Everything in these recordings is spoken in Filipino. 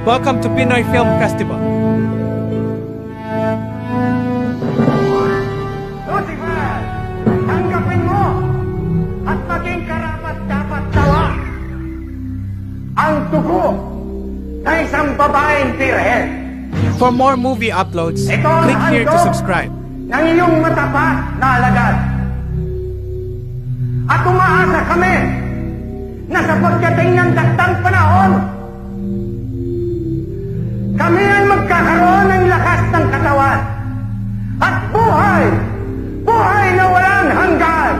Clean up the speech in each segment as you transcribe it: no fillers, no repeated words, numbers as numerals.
Welcome to Pinoy Film Festival. Lucifer, tanggapin mo at maging karapat-dapat tawa ang tugo ng isang babaeng birhen. For more movie uploads, click here to subscribe. Ng iyong matapat na alagad. At umaasa kami na sa pagdating ng daktang panahon, kami ay magkakaroon ng lakas ng katawan at buhay! Buhay na walang hanggan!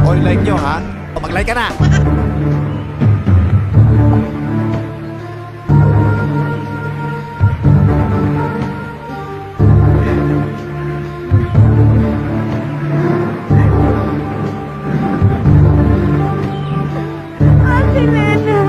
O, like nyo ha? O, mag-like ka na! Ate Lena!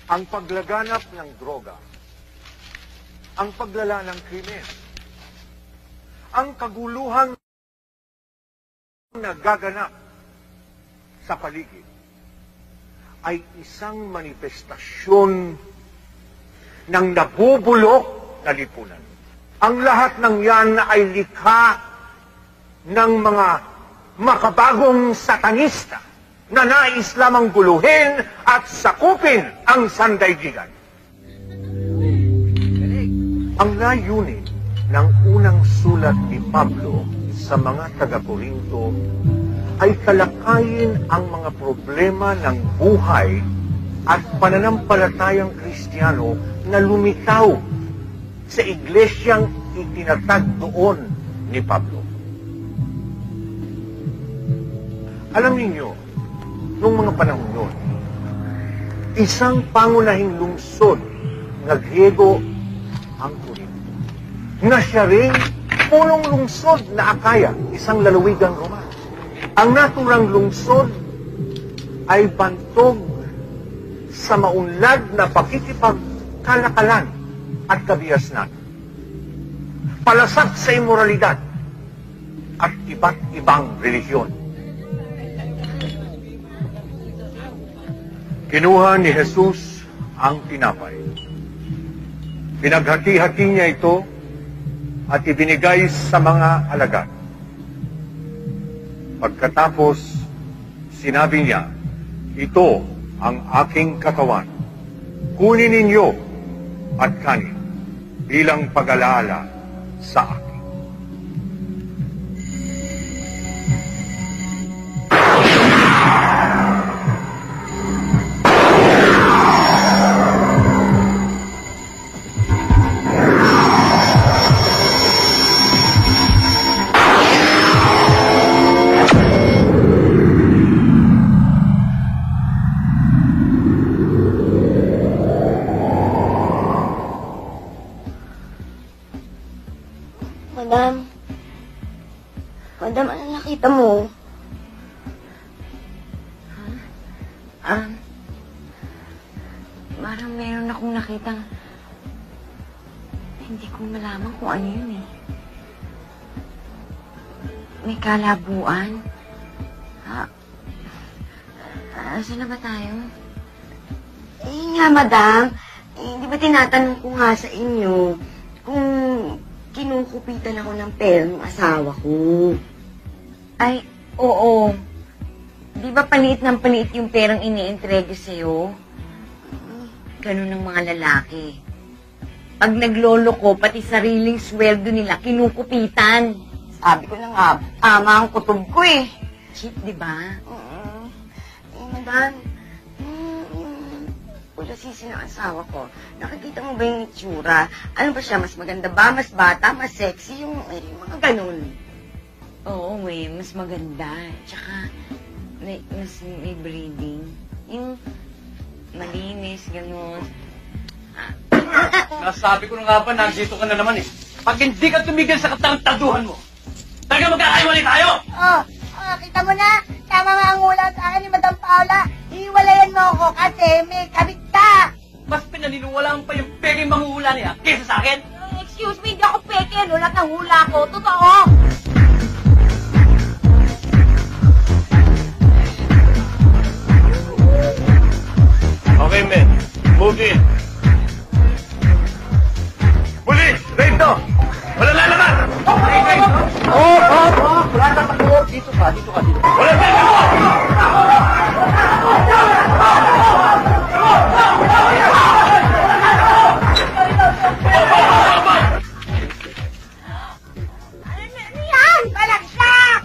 Ang paglaganap ng droga, ang paglala ng krimen, ang kaguluhang nagaganap sa paligid ay isang manifestasyon ng nabubulok na lipunan. Ang lahat ng yan ay likha ng mga makabagong satanista na nais lamang guluhin at sakupin ang sandaigdigan. Ang layunin ng unang sulat ni Pablo sa mga taga-Korinto ay talakayin ang mga problema ng buhay at pananampalatayang Kristiyano na lumitaw sa iglesyang itinatag doon ni Pablo. Alam ninyo, noong mga panahon yun, isang pangunahing lungsod na Griego ang Corinto, na siya rin punong lungsod na Akaya, isang lalawigang Roma. Ang naturang lungsod ay bantog sa maunlad na pakikipagkalakalan at kabihasnan, palasak sa imoralidad at iba't ibang relihiyon. Kinuha ni Jesus ang tinapay. Pinaghati-hati niya ito at ibinigay sa mga alagad. Pagkatapos, sinabi niya, ito ang aking katawan. Kunin ninyo at kanin bilang pag-alaala sa akin. Madam, ano nakita mo? Parang meron akong nakitang hindi ko malaman kung ano yun eh. May kalabuan. Saan na ba tayo? Nga, madam. Hindi ba tinatanong ko nga sa inyo kung kinukupitan ako ng pera ng asawa ko? Ay, oo. Di ba paliit ng paliit yung perang inientrega sa'yo? Ganun ng mga lalaki. Pag naglolo ko, pati sariling sweldo nila, kinukupitan. Sabi ko na nga, tama ang kutob ko eh. Cheap, di ba? Madam, wala sisi ng asawa ko. Nakikita mo ba yung itsura? Ano ba siya? Mas maganda ba? Mas bata? Mas sexy? Yung mga ganun. Oo, mas maganda. Tsaka, mas may breeding. Yung malinis, ganun. Nasabi ko na nga ba, nandito ka na naman eh. Pag hindi ka tumigil sa katartaduhan mo, talaga magkakaiwalay tayo! Kita mo na, tama nga ang ulam sa akin ni Madam Paula. Iiwalayan mo ako kasi may kabit ka. Mas pinaniniwalaan pa yung peking manguhula niya kaysa sa akin. Excuse me, hindi ako peke. Lulat ang hula ko. Totoo. Okay, men. Move in. Police! Rito! Wala lalaman! Wala na ako. Dito ka. Wala lalaman! Ano yan? Balagsak!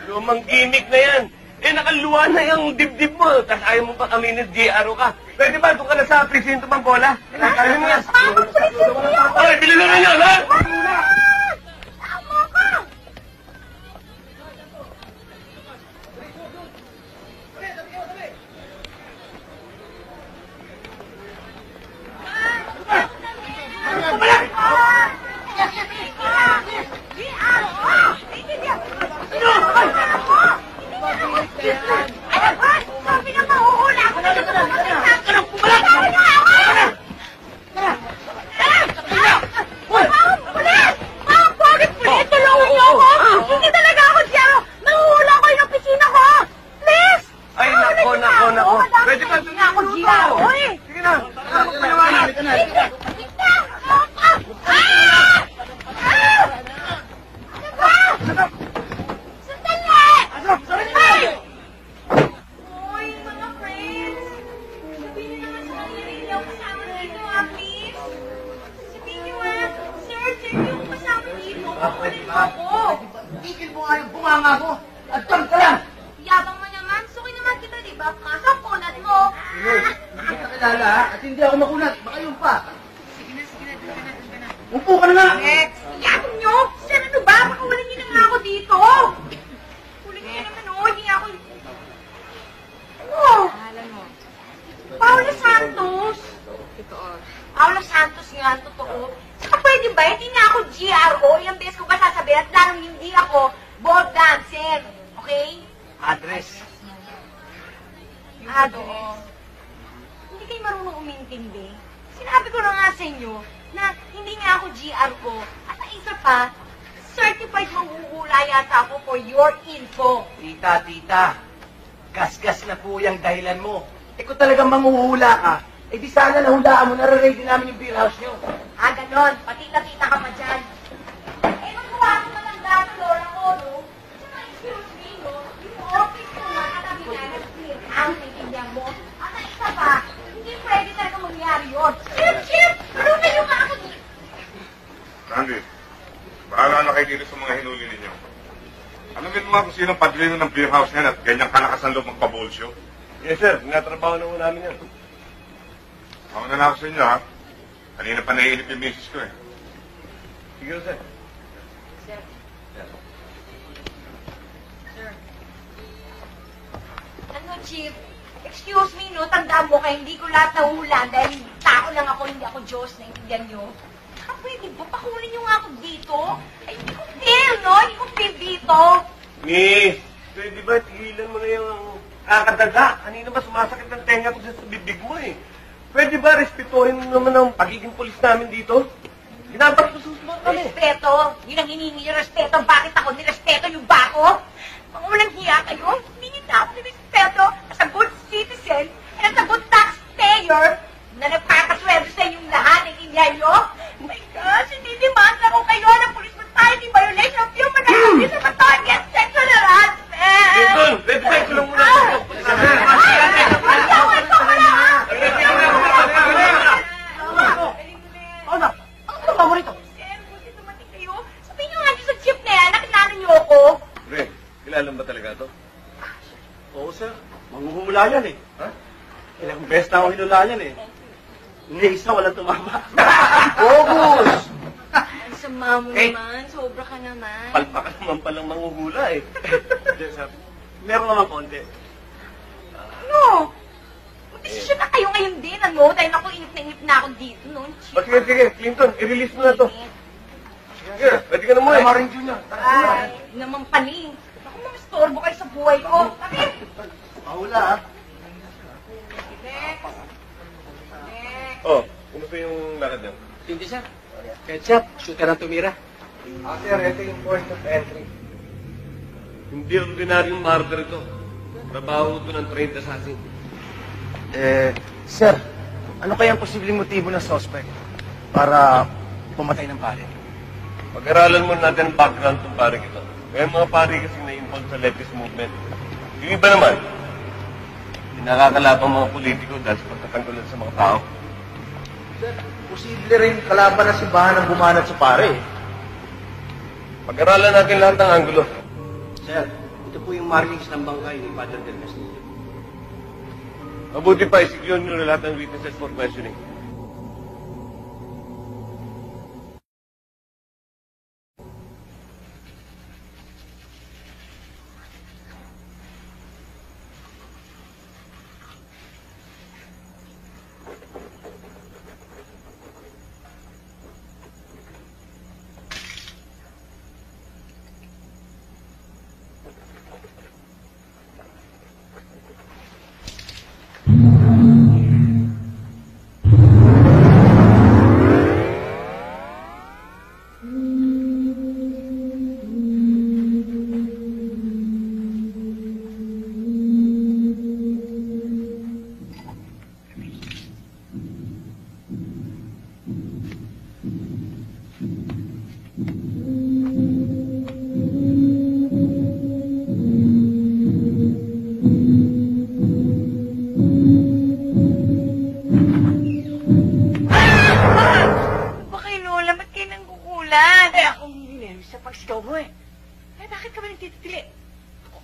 Lumang gimmick na yan. Nakaluwa na yung dibdib mo. Tapos ayaw mo pa aminin, GRO ka. Pwede ba? Doon ka na sa presinto ng bola. Kaya mo yan. Ay, bilhin na yan, ha? Sabi na mahuhula ko ako GRO eh. Sige na. Magpaliwanag. Ano ba? Sandali! Ay! Uy, mga friends. Sabihin niyo naman sa kanya rin yung kasama dito, please. Sabihin niyo sir, yung kasama dito. Pakunin mo ako. Tigil mo nga yung bunganga mo. At ka lang. Yabang mo naman. Suki naman kita, di ba? Kaso ang kunat mo. Hindi ka kilala ha? At hindi ako makunat. Baka yung pa. Sige na. Upo ka na nga. Next. Yabang nyo. Sir, ano ba? Pakawalan niyo na nga ako dito. Kulit niyo naman, hindi ako... Ano? Paula Santos. Paula Santos nga, totoo. Saka pwede ba? Hindi nga ako GRO. Ilang beses ko ba sasabihin at larang hindi ako ball dancer. Okay? Address. Address. Hindi kayo marunong umintindi. Sinabi ko na nga sa inyo na hindi nga ako GRO. At ang isa pa, certified manghuhula yata ako for your info. Tita. Gas-gas na po yung dahilan mo. Kung talagang manghuhula ka, di sana nahulaan mo, nare-ready namin yung beer house nyo. Ganon. Patita-tita ka pa dyan. Magkuha ko maganda sa lola ko, no? Tsaka, excuse me, no? Yung office ko nga, katabi na, nag-clear ang naiindihan mo. At ang isa pa, hindi pwede talaga mangyari yun. Chip! Marunong yung ako dito. Randy, bahala na kayo dito sa mga hinuli ninyo. Alamin mo kung sino padrino ng beer house yan at ganyang kalakas ang loob magpabolsyo. Yes, sir. Natrabaho na ho namin yan. Ako na ako sa inyo, ha? Kanina pa naiinip yung misis ko, eh. Sige, sir. Ano, Chief? Excuse me, no? Tandaan mo kayo, hindi ko lahat nahulaan dahil tao lang ako, hindi ako Diyos, naintindihan nyo. Pwede ba? Pakunin nyo nga ako dito? Ay, hindi ko feel, no? Hindi ko feel dito. Miss, pwede ba tigilan mo na yung kakadaga? Kanina ba sumasakit ng tenga ko sa bibig mo eh? Pwede ba respetuhin mo naman ang pagiging pulis namin dito? Ginabak ko susunod kami. Respeto? Yun ang hinihingi yung respeto. Bakit ako nirespeto nyo ba ako? Mga walang hiya kayo? Hindi nyo na ako nirespeto as a good citizen and as a good taxpayer na nagpapasweldo sa inyong lahat ng inyan nyo. Oh my gosh, hindi demanda ko kayo ng police brutality violation of human rights abuse of authority and sexual harassment. Clinton, pwede ba ito lang muna ito? Ano mo rito? Buti dumating kayo. Sabihin nyo nga dito sa jeep na yan, nakilala nyo ako. Pre, kilala ba talaga ito? Oo, sir. Manghuhula yan eh. Ha? Ilang beses na ako hinula yan eh. Hindi isa, walang tumama. Focus! Ang sama mo Eh. naman, sobra ka naman. Palpa ka naman palang manghuhula eh. Hindi, sir. Meron naman konti. Ano? Desisyon na kayo ngayon din, ano? Dahil ako inip na ako dito, no? O sige, Clinton, i-release mo na to. Sige, pwede ka na mo eh. Maring Junior. Ay, naman paling. Ako mamastorbo kayo sa buhay ko. Bakit? Mahula, ha? Next. Oh, kumusta yung lakad niya? Hindi, sir. Ketchup, shoot ka ng tumira. Sir, ito yung point of entry. Hindi ordinaryong murder ito. Trabaho ito ng trained assassin. Sir, ano kaya ang posibleng motibo ng suspect para pumatay ng pare? Pag-aralan muna natin ang background ng pare ito. Kaya mga pare kasi na-involved sa leftist movement. Yung iba naman, nakakalaban mga politiko dahil sa pagtatanggulan sa mga tao. Sir, posible rin kalaban na simbahan ang bumanat sa pare. Pag-aralan natin lahat ng anggulo. Sir, ito po yung markings ng bangkay ni Father Del Castillo. Mabuti pa, isigyon nyo na lahat ng witnesses for questioning. nagtitili.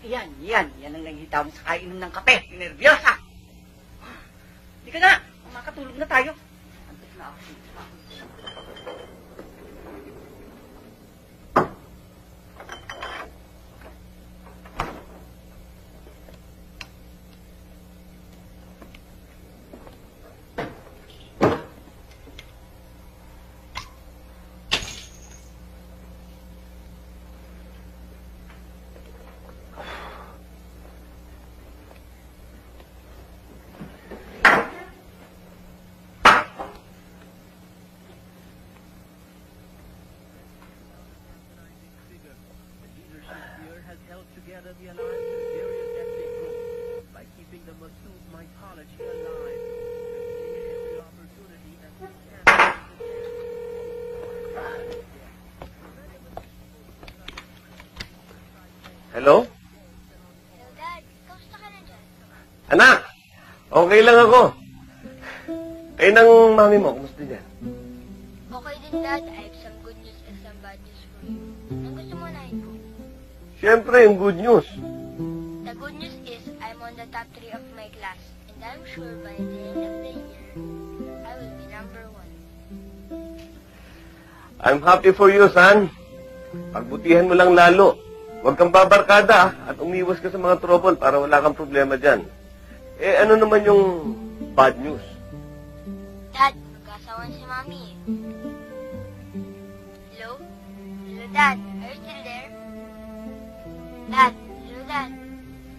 Yan ang nanghita mo sa kainom ng kape. Nervyosa. Hindi ka na. Makatulog na tayo. Antok na ako. Hello? Hello, Dad. Kamusta ka na dyan? Anak! Okay lang ako. Kayo ng mami mo, kumusta dyan? Okay din, Dad. I have some good news and some bad news for you. Anong gusto mo unahin ko? Siyempre, yung good news. The good news is I'm on the top 3 of my class. And I'm sure by the end of the year, I will be number 1. I'm happy for you, son. Pagbutihan mo lang lalo. Huwag kang babarkada at umiwas ka sa mga trouble para wala kang problema dyan. Eh, ano naman yung bad news? Dad, magkasawan si Mami. Hello? Hello, Dad. Are you still there? Dad? Hello, Dad?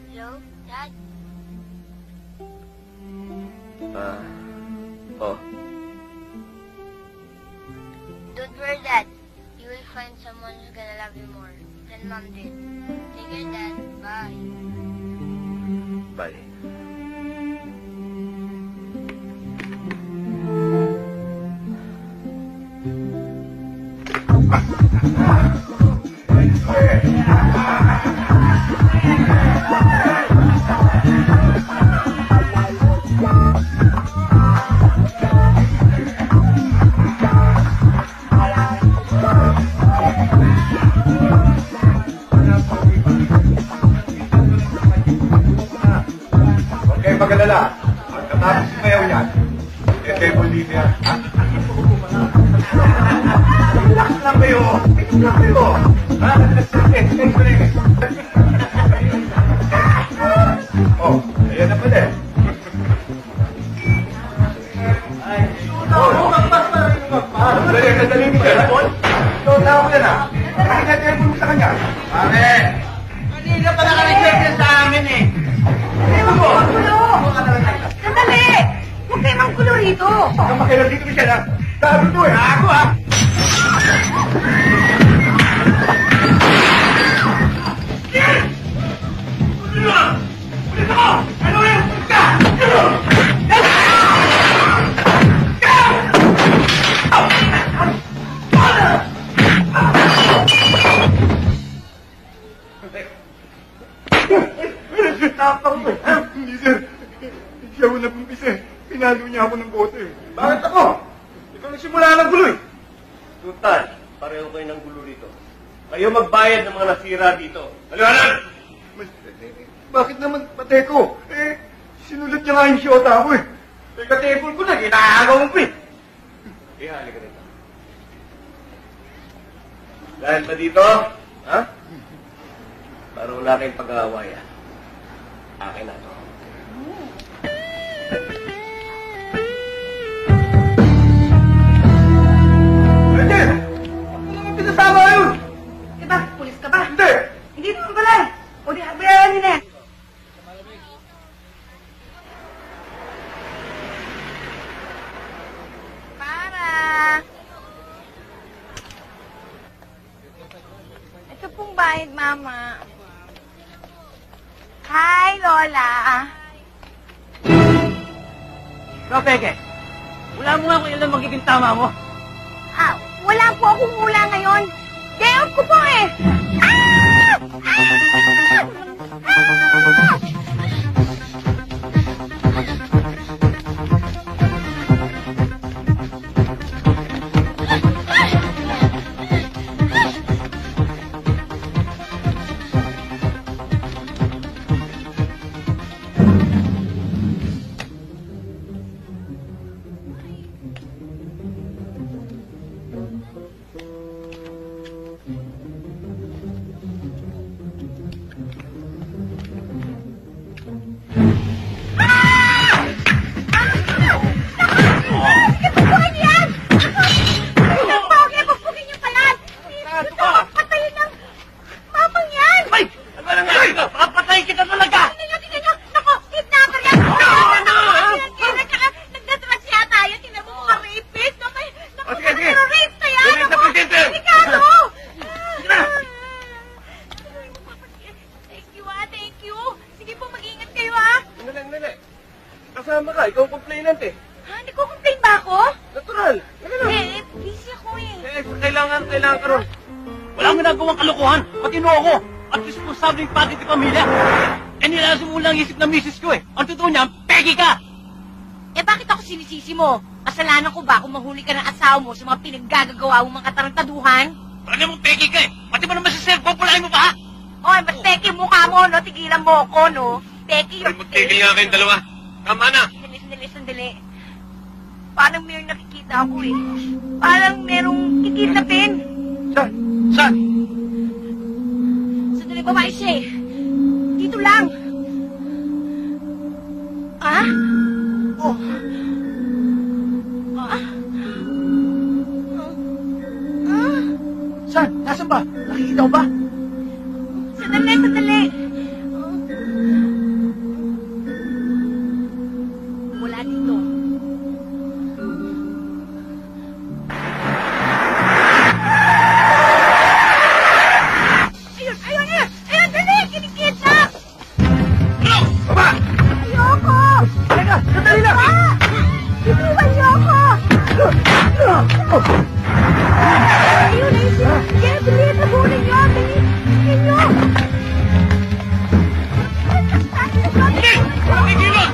Hello? Dad? Oh. Don't worry, Dad. You will find someone who's gonna love you more than Mom did. Take care, Dad. Bye. Bye. Okay, mag-alala. Pagkatapos si Mayaw yan, table din yan. Relax lang kayo. Relax lang kayo. Oh, ayan na pala eh. Dali mo siya. Ikaw na ako yan ah. Pakinggan mo sa kanya. Pare! Kanina pala ka nag-check sa amin eh. Sandali! Huwag kayo manggulo rito. Ang makilang dito siya na. Sabi mo eh. Ako ah. Hindi sir. Hindi ako nabumpis eh. Pinalo niya ako ng bote. Bakit ako? Ikaw nagsimula ng gulo eh. Tutal, pareho kayo ng gulo rito. Kayo magbayad ng mga nasira dito. Maliwanag! Bakit naman pate ko? Eh, sinulat niya nga yung siyota ko eh. Eh, katepol ko na, ginagaw ko eh. Halika rito. Dahil ba dito? Ha? Para wala kayong pag-aawayan. Akin na to. Hindi! Ako naman pinasama yun! Eh, bakit? Pulis ka ba? Hindi! Hindi naman pala. O di, bayaran nila. Para. Ito pong bayad, Mama. Hi, Lola. Ikaw, Peke. Wala mo nga kung ilan magiging tama mo. Wala po akong hula ngayon. Day off ko po eh. Saan ka ron? Wala akong ginagawang kalokohan. Matino ako. At responsable yung pati ng pamilya. Eh, nilaso mo lang isip ng misis ko eh. Ang totoo niya, pegi ka! Eh bakit ako sinisisi mo? Kasalanan ko ba kung mahuli ka ng asawa mo sa mga pinaggagawa mong mga katarantaduhan? Talaga mong pegi ka eh. Pati mo naman si Sir, pupulain mo pa ha? Oy, mas peki yung mukha mo, no? Tigilan mo ako, no? Peki Ay, yung magtigil nga kayong dalawa. Tama na. Sandali. Parang may nakikita ako eh. Parang merong kikidnapin. Saan? Saan? Sandali, babae siya eh. Dito lang. Ah? Oh. Ah? Ah? Saan? Nasaan ba? Nakikita mo ba? Sandali. Wala dito. Ayun, dali! Kinikidnap! Ano? Baba! Ayoko! Teka, sandali lang! Iniwan niyo ako! Ayun, sige, bilis, habulin niyo! Bilis niyo! Hindi! Walang igilan!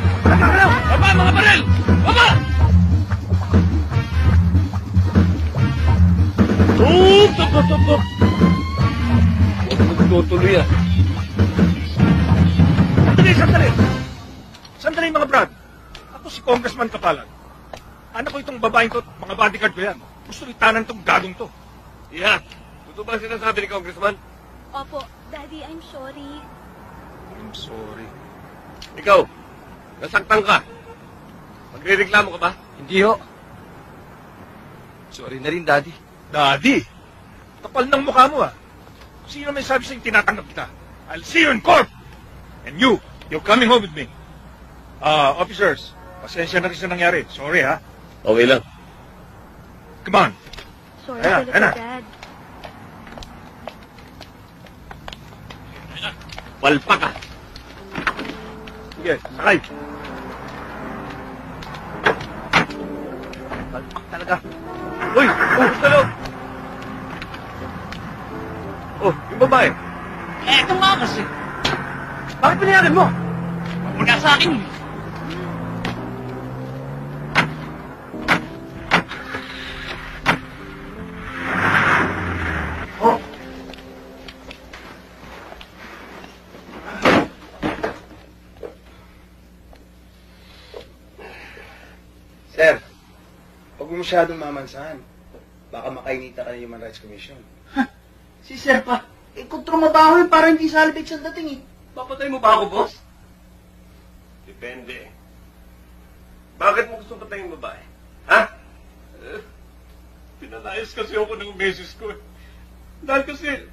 Baba, mga baril! Baba! Tup! Magtutuloy ah. Sandali mga brad. Ako si Congressman Kapalan. Anak ko itong babaeng to, mga bodyguard ko yan. Gusto itanan tong gagong to. Iha, totoo ba sinasabi ni Congressman? Opo, Daddy, I'm sorry. I'm sorry. Ikaw, nasaktan ka. Magre-reklamo ka ba? Hindi ho. Sorry na rin, Daddy. Daddy! Kapal ng mukha mo ah. Sino may sabi sa'yo tinatanggap kita? I'll see you in court! And you're coming home with me. Officers, pasensya na rin sa nangyari. Sorry ha. Okay lang. Come on. Sorry Ayan, talaga, ayan. Dad. Palpa ka. Sige, sakay. Palpak talaga. Uy! Gusto lo! Oh, yung babae. Eh, ito nga kasi. Bakit pinayagan mo? Wala sa akin eh. Oh. Sir, huwag mo masyadong mamansahan. Baka makainita ka ng Human Rights Commission. Si Sir pa. Eh, kung trumabaho yun, parang hindi salvage ang dating eh. Papatay mo ba ako, boss? Depende. Bakit mo gusto patayin yung babae? Ha? Pinalayas kasi ako ng meses ko eh. Dahil kasi,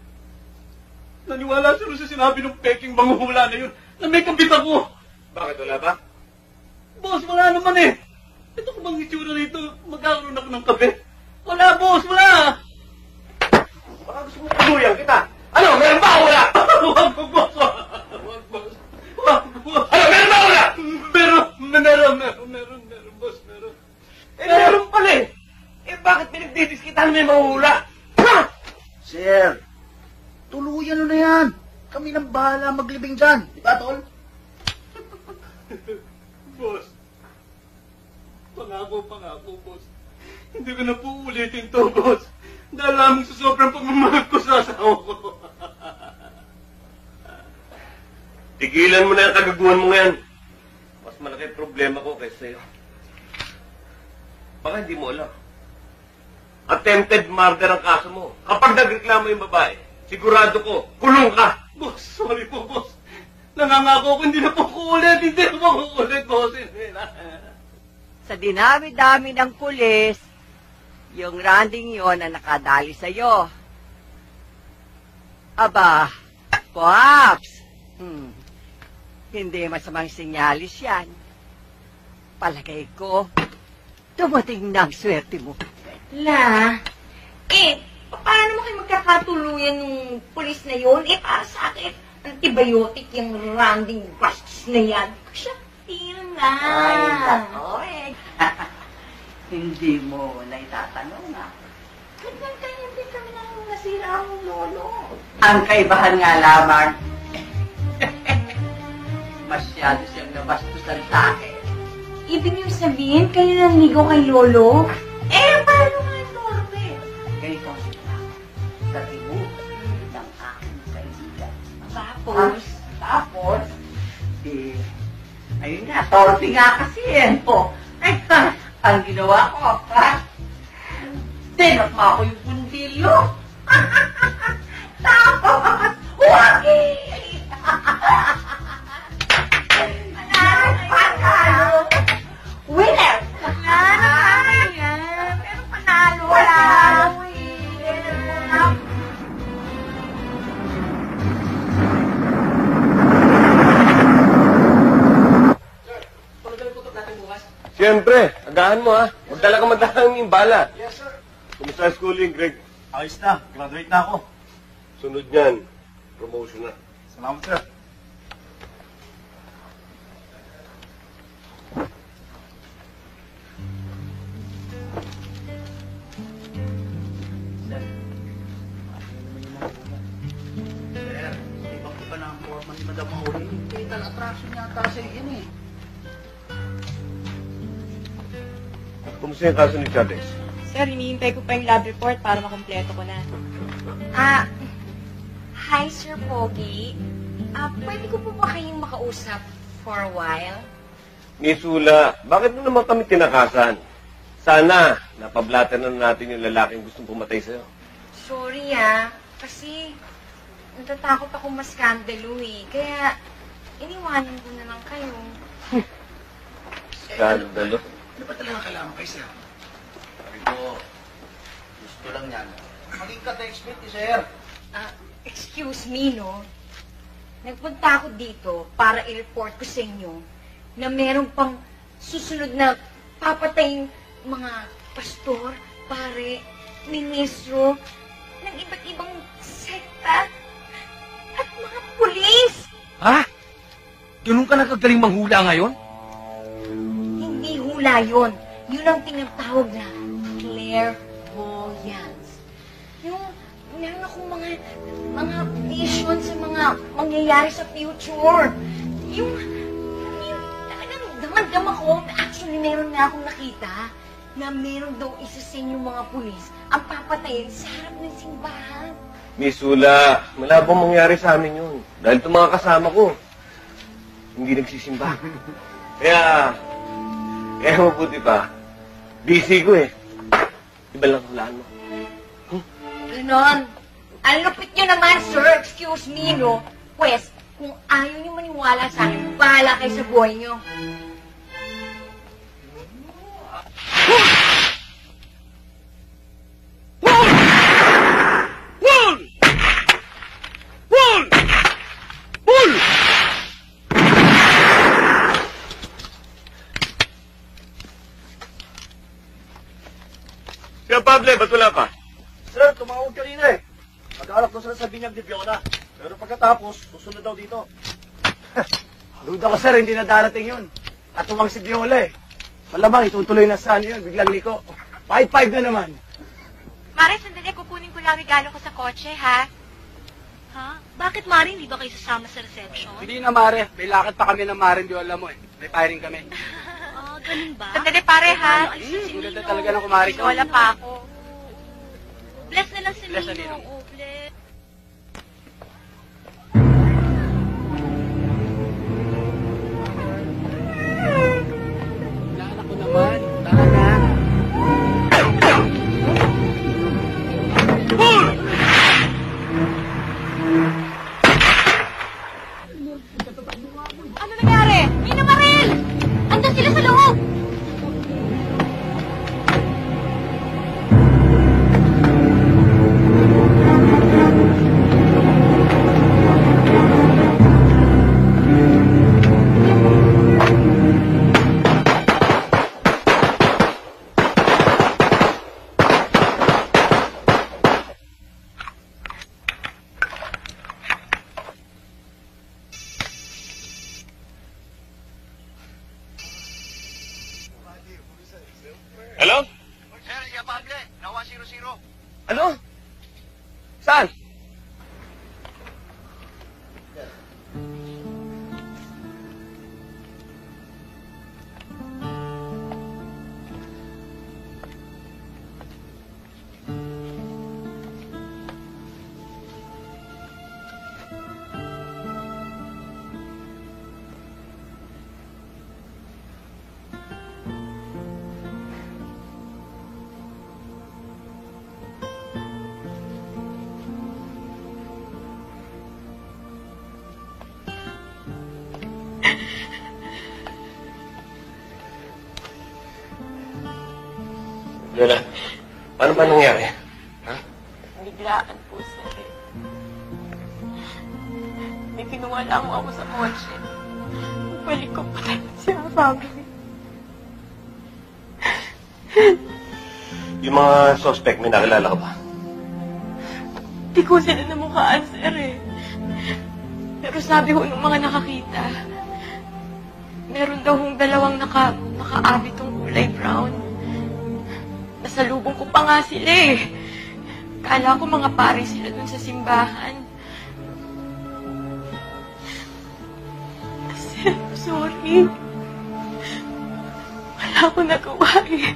naniwala siya sa sinabi ng peking manghuhula na yun, na may kambit ako. Bakit wala ba? Boss, wala naman eh. Ito ko bang itsura rito, magkakaroon ako ng kape? Wala, boss, wala! Baka gusto mo tuluyan kita. Ano, meron ba o wala? Wag, boss. Wag, boss. Ano, meron ba o wala? Meron, boss, meron. Eh, meron pala eh. Eh, bakit pinagdidiskitan mo yung manghuhula? Ha? Sir, tuluyan na yan. Kami nang bahala maglibing dyan. Di ba, Tol? Boss, pangako, boss. Hindi ko na po ulitin to, boss. Dahil lamang sa sobrang pagmamahal ko sa asawa ko. Tigilan mo na yung kagaguhan mo ngayon. Mas malaki problema ko kaysa sa'yo. Baka hindi mo alam. Attempted murder ang kaso mo. Kapag nagreklamo yung babae, sigurado ko, kulong ka. Boss, sorry po, boss. Nangangako ko, hindi na po kuulit. Hindi na po kuulit, boss. Sa dinami-dami ng pulis, yung randing yon na nakadali sa'yo. Aba, Pops, hindi masamang sinyalis yan. Palagay ko, dumating na ang swerte mo. Paano mo kayo magkakatuluyan ng pulis na yun? Para sa akin, antibiotic yung rounding busts na yan. Siya, feel na. Ay, nako eh. Hindi mo na itatanong ah. Ganyan kayo kami nang nasira ang lolo. Ang kaibahan nga lamang, masyado siyang nabastusan sa akin. Ibig niyo sabihin, kayo nang ligaw kay lolo? Paano nga ito, Ate? Ganito ang sila. Sa tribu ng aking kaibigan. Tapos? Ayun nga, torpe nga kasi Oh. Ang ginawa ko, tinakma ko yung bundilyo. Tapos, wagi! Panalo! Winner! Pero panalo lang. Siyempre, agahan mo ha. Magdala ka madalang yung bala. Yes, sir. Kumusta ang schooling, Greg? Ayos na. Graduate na ako. Sunod niyan, promotion na. Salamat, sir. Sir, ibang iba na ang forma ni Madam Mauri. Fatal attraction yata sa iyan eh. Kumusta yung kaso ni Chavez? Sir, hinihintay ko pa yung lab report para makompleto ko na. Hi, Sir Pogi. Pwede ko po ba kayong makausap for a while? Miss Ula, bakit mo naman kami tinakasan? Sana, napablatan na natin yung lalaking gustong pumatay sa'yo. Sorry kasi natatakot ako maskandalo Kaya, iniwanan ko na lang kayo. Skandalo? Ano ba talaga kailangan kay sir? Sabi ko, gusto lang yan. Maging ka-expert ni sir. Excuse me, no? Nagpunta ako dito para i-report ko sa inyo na meron pang susunod na papataying mga pastor, pare, ministro, ng iba't ibang sekta at mga pulis. Ha? Ganun ka nagagaling manghula ngayon? Hindi hula yun. Yun ang tinatawag na clairvoyance. Yung meron akong mga vision sa mga mangyayari sa future. Yung talagang damang-dama ko, actually meron na akong nakita na meron daw isa sa inyong mga pulis ang papatayin sa harap ng simbahan. Miss Ula, malabang mangyari sa amin yun. Dahil itong mga kasama ko, hindi nagsisimba. Kaya mabuti pa. Busy ko Iba lang hulaan mo. Ganon. Ang lupit nyo naman, sir. Excuse me, no? Pwes, kung ayaw nyo maniwala sa akin, bahala kayo sa buhay nyo. Kaya Pable, ba't wala pa? Sir, tumawag kanina Mag-alak daw sila sa binyag ni Fiona. Pero pagkatapos, susunod daw dito. Duda ko sir, hindi na darating yun. At tumang si Viola Malamang itutuloy na sa yun, biglang liko. 5-5 na naman. Mare, sandali, kukunin ko lang regalo ko sa kotse, ha? Ha? Bakit, Mare, hindi ba kayo sasama sa reception? Hindi na, Mare. May lakad pa kami ng Mare Viola mo May firing kami. Ganun ba? Sandali, pare, ha? Ang ganda talaga ng kumari ko. Wala pa ako. Bless na lang si Bless na Nino. Nino. Oh, bless. Naanak ko naman. Tara na. Ano nangyari? Nino Maril! Andun sila sa loob! Hello? Sir, iya Pable. Nawa 0-0. Ano? Saan? Lola, paano ba nangyari? Ha? Biglaan po, sir. May kinuwala mo ako sa kotse. Balik ko pa siya family. Yung mga suspect, may nakilala ka ba? Di ko sila namukhaan, sir eh. Pero sabi ko nung mga nakakita, meron daw hong dalawang nakaabitong kulay brown. Nasalubong ko pa nga sila eh. Kala ko mga pare sila dun sa simbahan. Sir, sorry. Wala akong nagawa eh.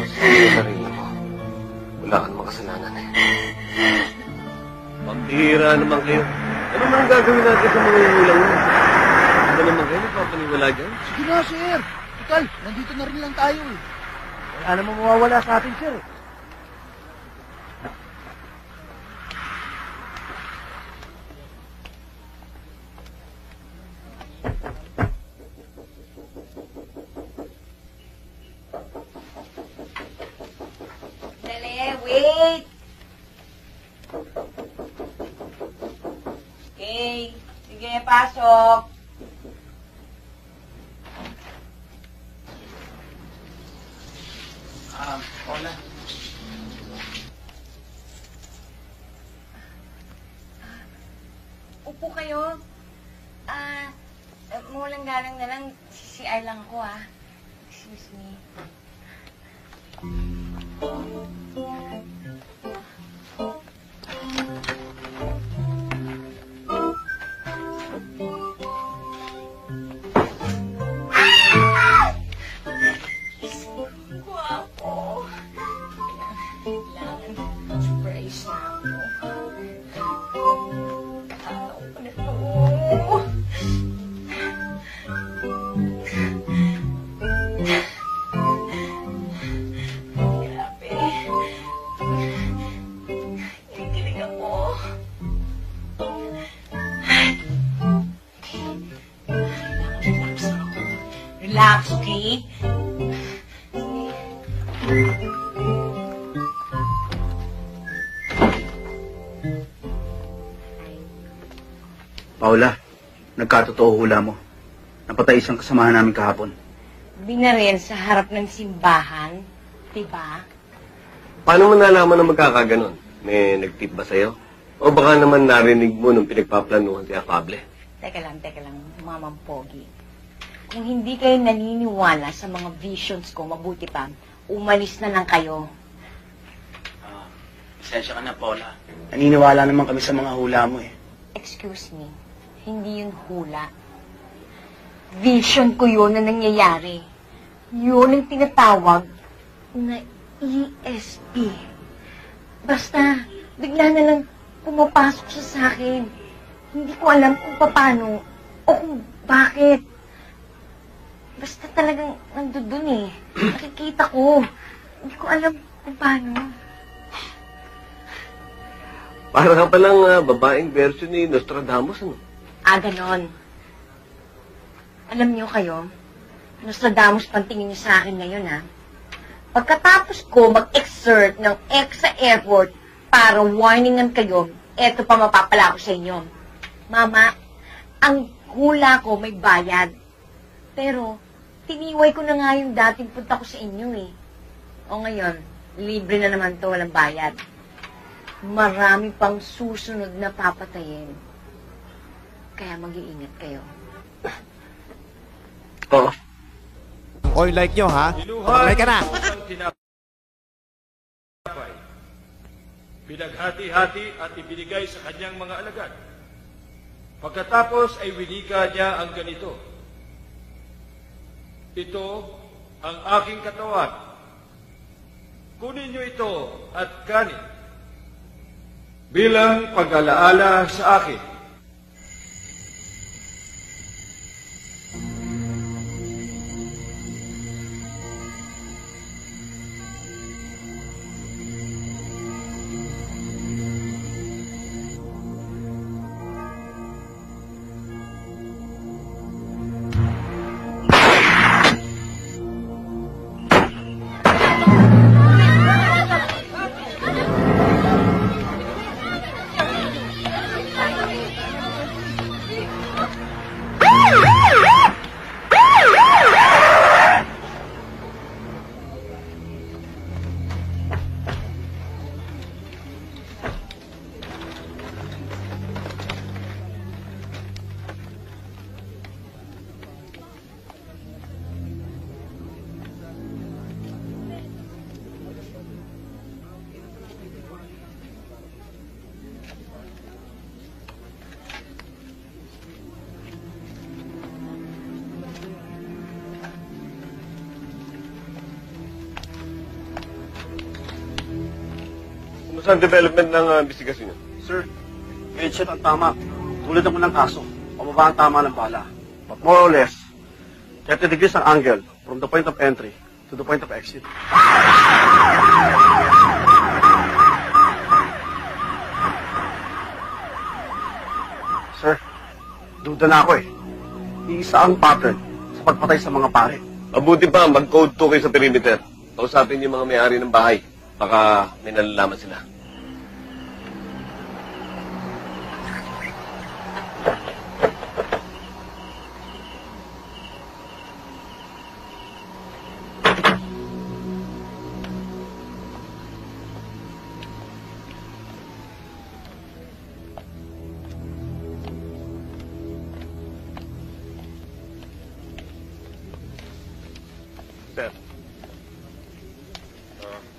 Sige, sarili mo. Wala ka namang kasalanan eh. Pambihira naman kayo. Ano man ang gagawin natin sa mga inulang mo? Ano naman kayo? Magpapaniwala dyan? Sige na, sir. Total, nandito na rin lang tayo eh. Wala namang mawawala sa atin, sir. Dali, wait! Okay, sige, pasok. Paula. Upo kayo. Mulang galang na lang, CCR lang ako Excuse me. Guwapo. Kailangan brace na ako. Katawa ko na to. Grabe. Kinikilig ako. Relax ako. Relax, okay? Paula, nagkatotoo hula mo. Napatay isang kasamahan namin kahapon. Binaril sa harap ng simbahan, diba? Paano mo nalaman na magkakaganon? May nag-tip ba sa'yo? O baka naman narinig mo nung pinagpaplanuhan si Afable? Teka lang, Mamang Pogi. Kung hindi kayo naniniwala sa mga visions ko, mabuti pa, umalis na lang kayo. Pasensya ka na, Paula. Naniniwala naman kami sa mga hula mo eh. Excuse me, hindi yun hula. Vision ko yun na nangyayari. Yun ang tinatawag na ESP. Basta, bigla na lang pumapasok siya sa akin. Hindi ko alam kung paano o kung bakit. Basta talagang nandun eh. Nakikita ko. Hindi ko alam kung paano. Para ka palang babaeng version ni Nostradamus, ano? Ganon. Alam niyo kayo, Nostradamus pantingin niyo sa akin ngayon, Pagkatapos ko mag-exert ng extra effort para warningan kayo, eto pa mapapala ko sa inyo. Mama, ang hula ko may bayad. Pero, tiniway ko na nga yung dating punta ko sa inyo O ngayon, libre na naman to, walang bayad. Marami pang susunod na papatayin. Kaya mag-iingat kayo. Oo. Oil like nyo, ha? Mag-like ka na. pinaghati-hati at ibinigay sa kanyang mga alagad. Pagkatapos ay winika niya ang ganito, "Ito ang aking katawan. Kunin niyo ito at kanin bilang pag-alaala sa akin." Saan development ng investigasyon niyo? Sir, headshot ang tama. Tulad naman ng kaso. Pababa ang tama ng bala. But more or less, 30 degrees ang angle from the point of entry to the point of exit. Sir, duda na ako eh. Iisa ang pattern sa pagpatay sa mga pare. Mabuti pa, mag-code 2 kayo sa perimeter. Kausapin yung mga may-ari ng bahay. Baka may nalalaman sila. Sir.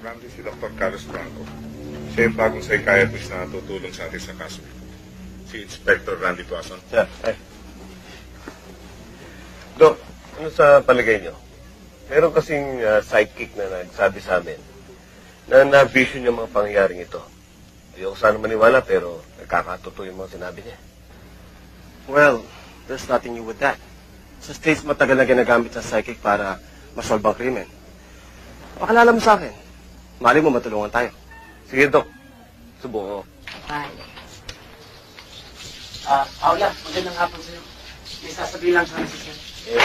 Randy, si Dr. Carlos Franco. Siya yung bagong psychiatrist na tutulong sa atin sa kaso. Si Inspector Randy Tuason. Sir, Dok, ano sa palagay niyo? Meron kasing psychic na nagsabi sa amin na na-vision yung mga pangyayaring ito. Ayoko sana maniwala pero nagkakatotoo yung mga sinabi niya. Well, there's nothing new with that. Sa States, matagal na ginagamit sa psychic para masolve ang krimen. Pakilala mo sa akin. Mali mo, matulungan tayo. Sige, Dok. Subukan ko. Bye. Paula, magandang hapon sa'yo. May sasabihin lang sana si Sir.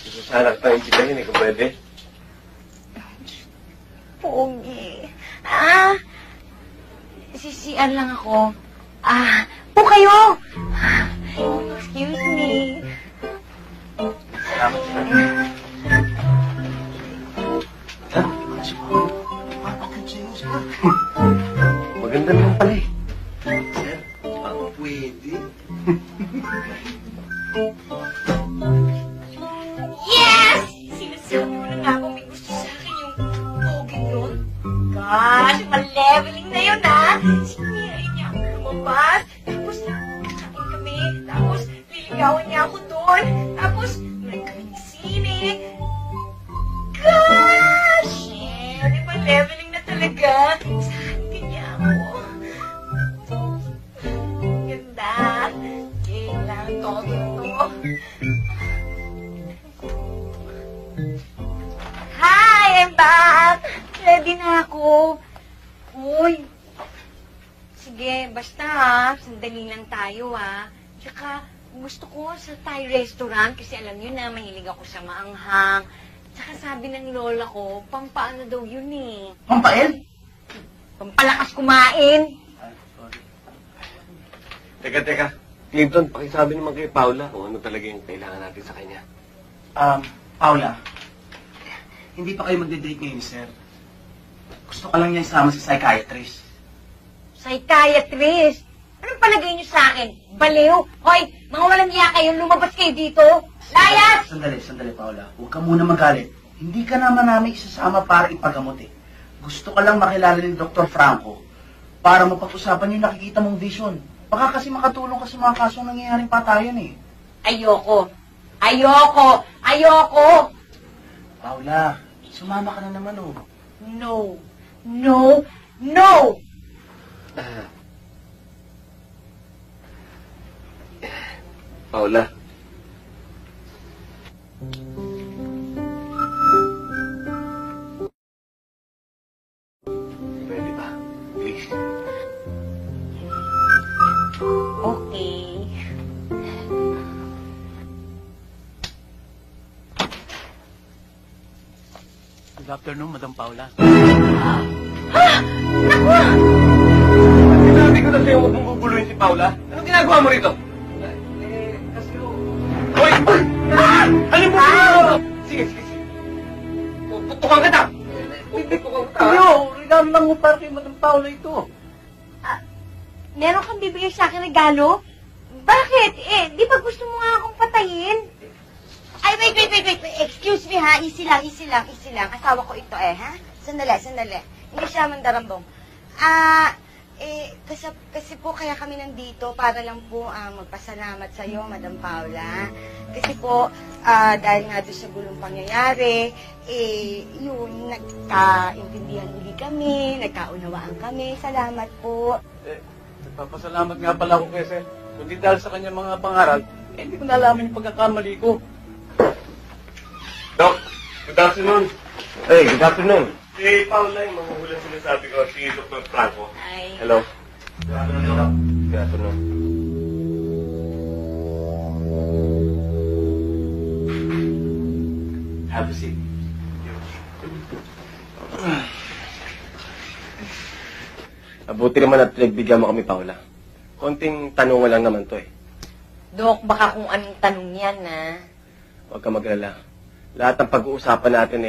Gusto sana tayo imbitahin kung pwede. Pogi. Sisian lang ako. Po kayo! Excuse me. Salamat sir. Maganda naman pala eh. Sir, pwede. Yes! Sinasabi mo na nga kung may gusto sa akin yung pogi yun. Gosh, ma-leveling na yun, ha? Siniyain niya ako lumabas. Tapos, kakain kami. Tapos, liligawan niya ako doon. Tapos, nag kami ng sine. Gosh! Di ba leveling na talaga? Saan kanya ako? Ganda. Kailangan todo to. Hi, I'm back. Ready na ako. Uy. Sige, basta ha. Sandali lang tayo ha. Tsaka, gusto ko sa Thai restaurant kasi alam niyo na mahilig ako sa maanghang. Tsaka sabi ng lola ko, pampaano daw yun eh. Pampain? Pampalakas kumain. Teka. Clinton, pakisabi naman kay Paula kung ano talaga yung kailangan natin sa kanya. Paula, hindi pa kayo magde-date ngayon, sir. Gusto ka lang niya isama si psychiatrist. Psychiatrist? Anong palagay niyo sa akin? Baliw? Hoy, mga walang iya kayo, lumabas kayo dito. Layas! Sandali, Paula. Huwag ka muna magalit. Hindi ka naman namin isasama para ipagamot eh. Gusto ka lang makilala ni Dr. Franco para mapag-usapan yung nakikita mong vision. Baka kasi makatulong ka sa mga kasong nangyayaring patayan eh. Ayoko. Ayoko! Ayoko! Paula, sumama ka na naman oh. No. No. No! Paula. Pwede ba? Please. Okay. Good afternoon, Madam Paula. Sinabi ko na sa'yo huwag mong bubuluhin si Paula. Anong ginagawa mo rito? Hoy! Ano mo dito? Sige. Putukan ka na! Putukan ka na! Regalo lang mo para kay Madam Paula ito. Meron kang bibigay sa akin regalo? Bakit? Di ba gusto mo nga akong patayin? Ay, wait. Excuse me, ha? Easy lang. Asawa ko ito, ha? Sandali. Hindi siya mandarambong. Kasi po kaya kami nandito para lang po magpasalamat sa iyo, Madam Paula. Kasi po, dahil nga doon sa gulong pangyayari, yun, nagkaintindihan uli kami, nagkaunawaan kami. Salamat po. Nagpapasalamat nga pala ako kay Sir. Kundi dahil sa kanyang mga pangaral, hindi ko nalaman yung pagkakamali ko. Doc, good afternoon. Hey, good afternoon. Si Paula yung mahuhulang sinasabi ko, si Dr. Franco. Hi. Hello. Good afternoon. Good afternoon. Have a seat. Mabuti naman at nagbigyan mo kami, Paula. Konting tanong lang naman to eh. Dok, baka kung anong tanong yan, ha? Huwag ka mag-alala. Lahat ng pag-uusapan natin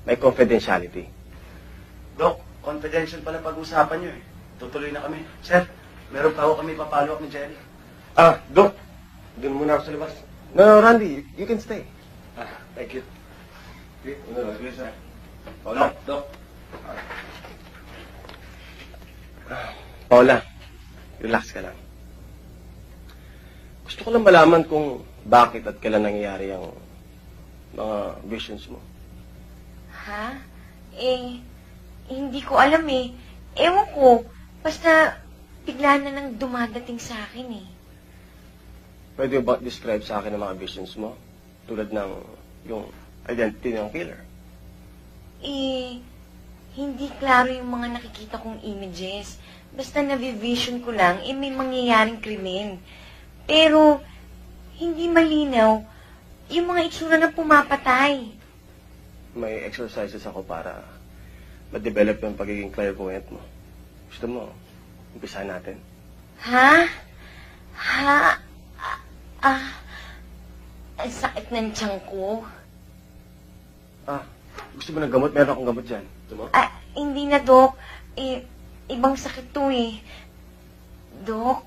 may confidentiality. Dok, confidential pala pag-usapan nyo eh. Tutuloy na kami. Sir, meron pa ako kami papalo up ni Jerry. Doc, doon muna ako sa labas. No, Randy, you can stay. Thank you. Paula. Doc. Paula, relax ka lang. Gusto ko lang malaman kung bakit at kailan nangyayari ang mga visions mo. Ha? Hindi ko alam eh. Ewan ko. Basta, bigla na nang dumadating sa akin eh. Pwede mo ba describe sa akin ang mga visions mo? Tulad ng yung identity ng killer. Hindi klaro yung mga nakikita kong images. Basta navivision ko lang, may mangyayaring krimen. Pero, hindi malinaw yung mga itsura na pumapatay. May exercises ako para ma-develop yung pagiging clairvoyant mo. Gusto mo, umpisahan natin. Ha? Ang sakit ng tiyan ko. Gusto mo ng gamot? Meron akong gamot dyan. Gusto mo? Hindi na, Dok. Ibang sakit to eh. Dok,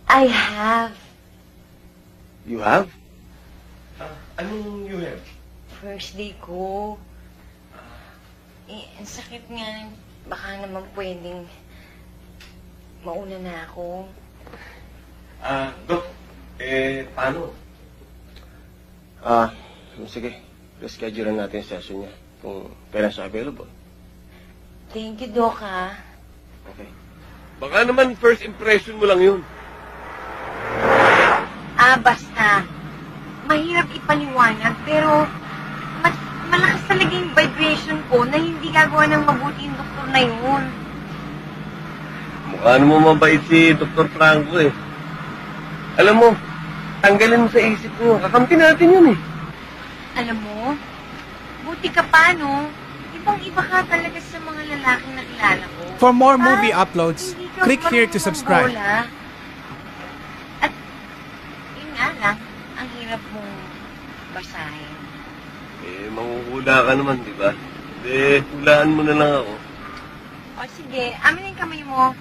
I have. You have? Anong you have? First day ko. Ang sakit nga. Baka naman pwedeng mauna na ako. Dok, paano? Sige. Reschedule natin yung session niya kung kailan siya available. Thank you, Doc, ha? Okay. Baka naman first impression mo lang yun. Basta. Mahirap ipaliwanag, pero malakas talaga yung vibration ko na hindi gagawa ng mabuti yung doktor na yun. Mukha naman mabait si Dr. Franco eh. Alam mo, tanggalin mo sa isip mo. Kakampi natin yun eh. Alam mo, buti ka pa, no? Ibang-iba ka talaga sa mga lalaking nakilala ko. For more movie uploads, click here to subscribe. At, yun nga lang, ang hirap mong basahin. Manghuhula ka naman, di ba? Hulaan mo na lang ako. O sige, amin yung kamay mo.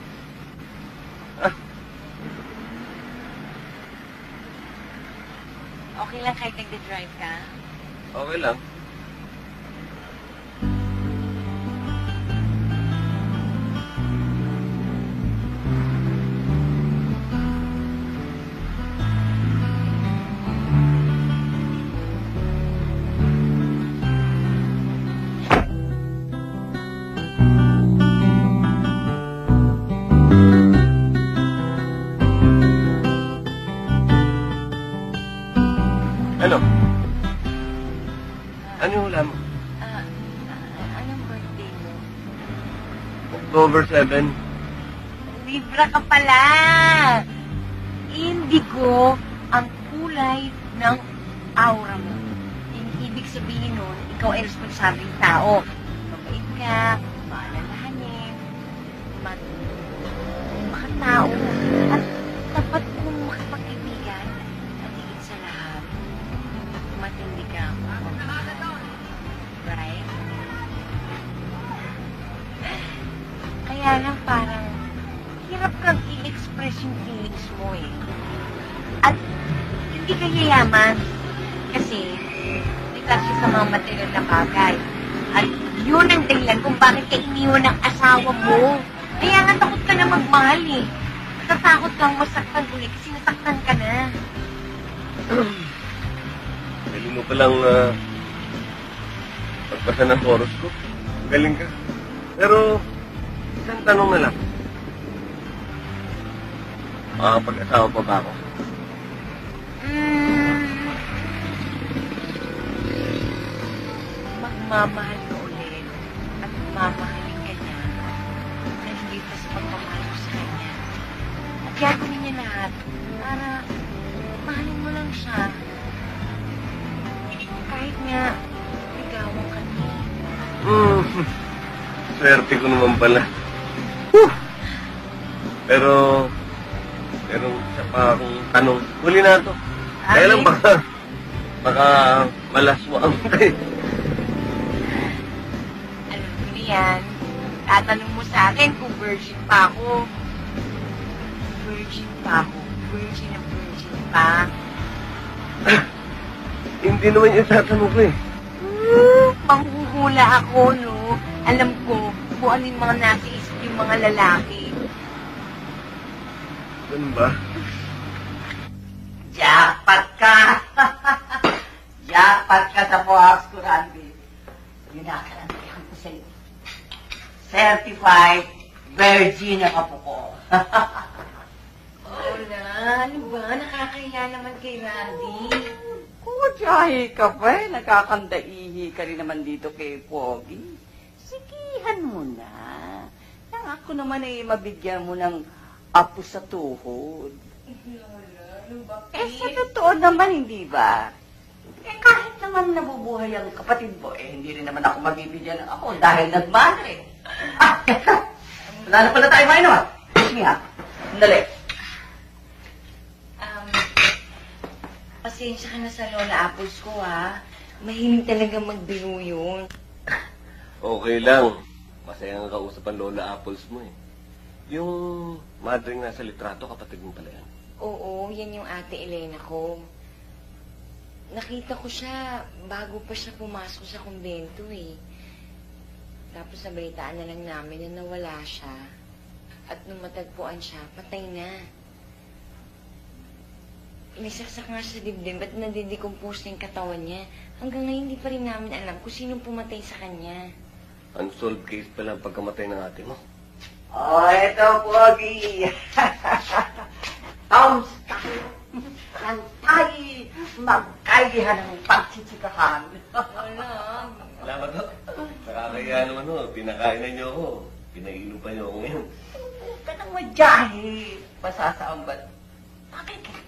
Okay lang kahit nagde-drive ka? Okay lang. Ano yung hula mo? Anong birthday mo? October 7. Libra ka pala! Indigo ang kulay ng aura mo. Yung ibig sabihin nun, ikaw ay responsabling tao. Mabait ka, maalalahanin, makatao, at dapat mong makapag-ibigan. At higit sa lahat, matindi ka. Right? Kaya lang parang hirap kang i-express yung feelings mo eh. At hindi ka yayaman kasi likas siya sa mga material na bagay. At yun ang dahilan kung bakit ka iniwan ng asawa mo. Kaya nga takot ka na magmahal eh. Natatakot kang masaktan ulit kasi nasaktan ka na. Galing mo palang pagpasa ng horoscope. Galing ka. Pero, isang tanong na lang. Makakapag-asawa pa ba ako? Magmamahal ka ulit at mamahalin ka niya na hindi pa sa pagmamahal ko sa kanya. At gagawin niya lahat para mahalin mo lang siya. Kahit nga ligawan ka niya. Swerte ko naman pala. Pero isa pa akong tanong. Huli na ito. Kaya lang baka malaswaan kayo. Alam mo yan. Tatanong mo sa akin kung virgin pa ako. Virgin pa ako. Virgin na virgin pa. Hindi naman yung tatanong ko eh. Manghuhula ako, no? Alam ko kung ano yung mga nasa isip yung mga lalaki. Ganun ba? Jackpot ka! Jackpot ka sa buhas ko, Randy. Yun na kalantihan ko sa'yo. Certified virgin ang apo ko. Wala, ano ba? Nakakahiya naman kay Randy. Kutyahe ka pa eh. Nakakandaihi ka rin naman dito kay Pogi. Sigihan mo na. Nang ako naman ay mabigyan mo ng apo sa tuhod. Sa totoo naman, hindi ba? Kahit naman nabubuhay ang kapatid mo, hindi rin naman ako mabibigyan ng ako dahil nagmadre. Wala na pala tayo mainom. Sige ha. Dali. Pasensya ka na sa Lola Apples ko, ha? Mahilig talaga magbiro yun. Okay lang. Masaya nga kausap ang Lola Apples mo eh. Yung madring nasa litrato, kapatid mo pala yan. Oo, yan yung ate Elena ko. Nakita ko siya bago pa siya pumasok sa kumbento eh. Tapos nabalitaan na lang namin na nawala siya. At nung matagpuan siya, patay na. Inisaksak nga sa dibdib at nadidecompose na yung katawan niya. Hanggang ngayon hindi pa rin namin alam kung sinong pumatay sa kanya. Unsolved case pala ang pagkamatay ng ate mo. Oh, ito, Pogi. Toms tayo. Nang tayo magkaihan ng pagtsitsikahan. Salamat ho. Nakakaya naman ho. Pinakain na niyo ako. Pinainom pa niyo ako ngayon. Huwag ka nang madyahe. Masasaambat.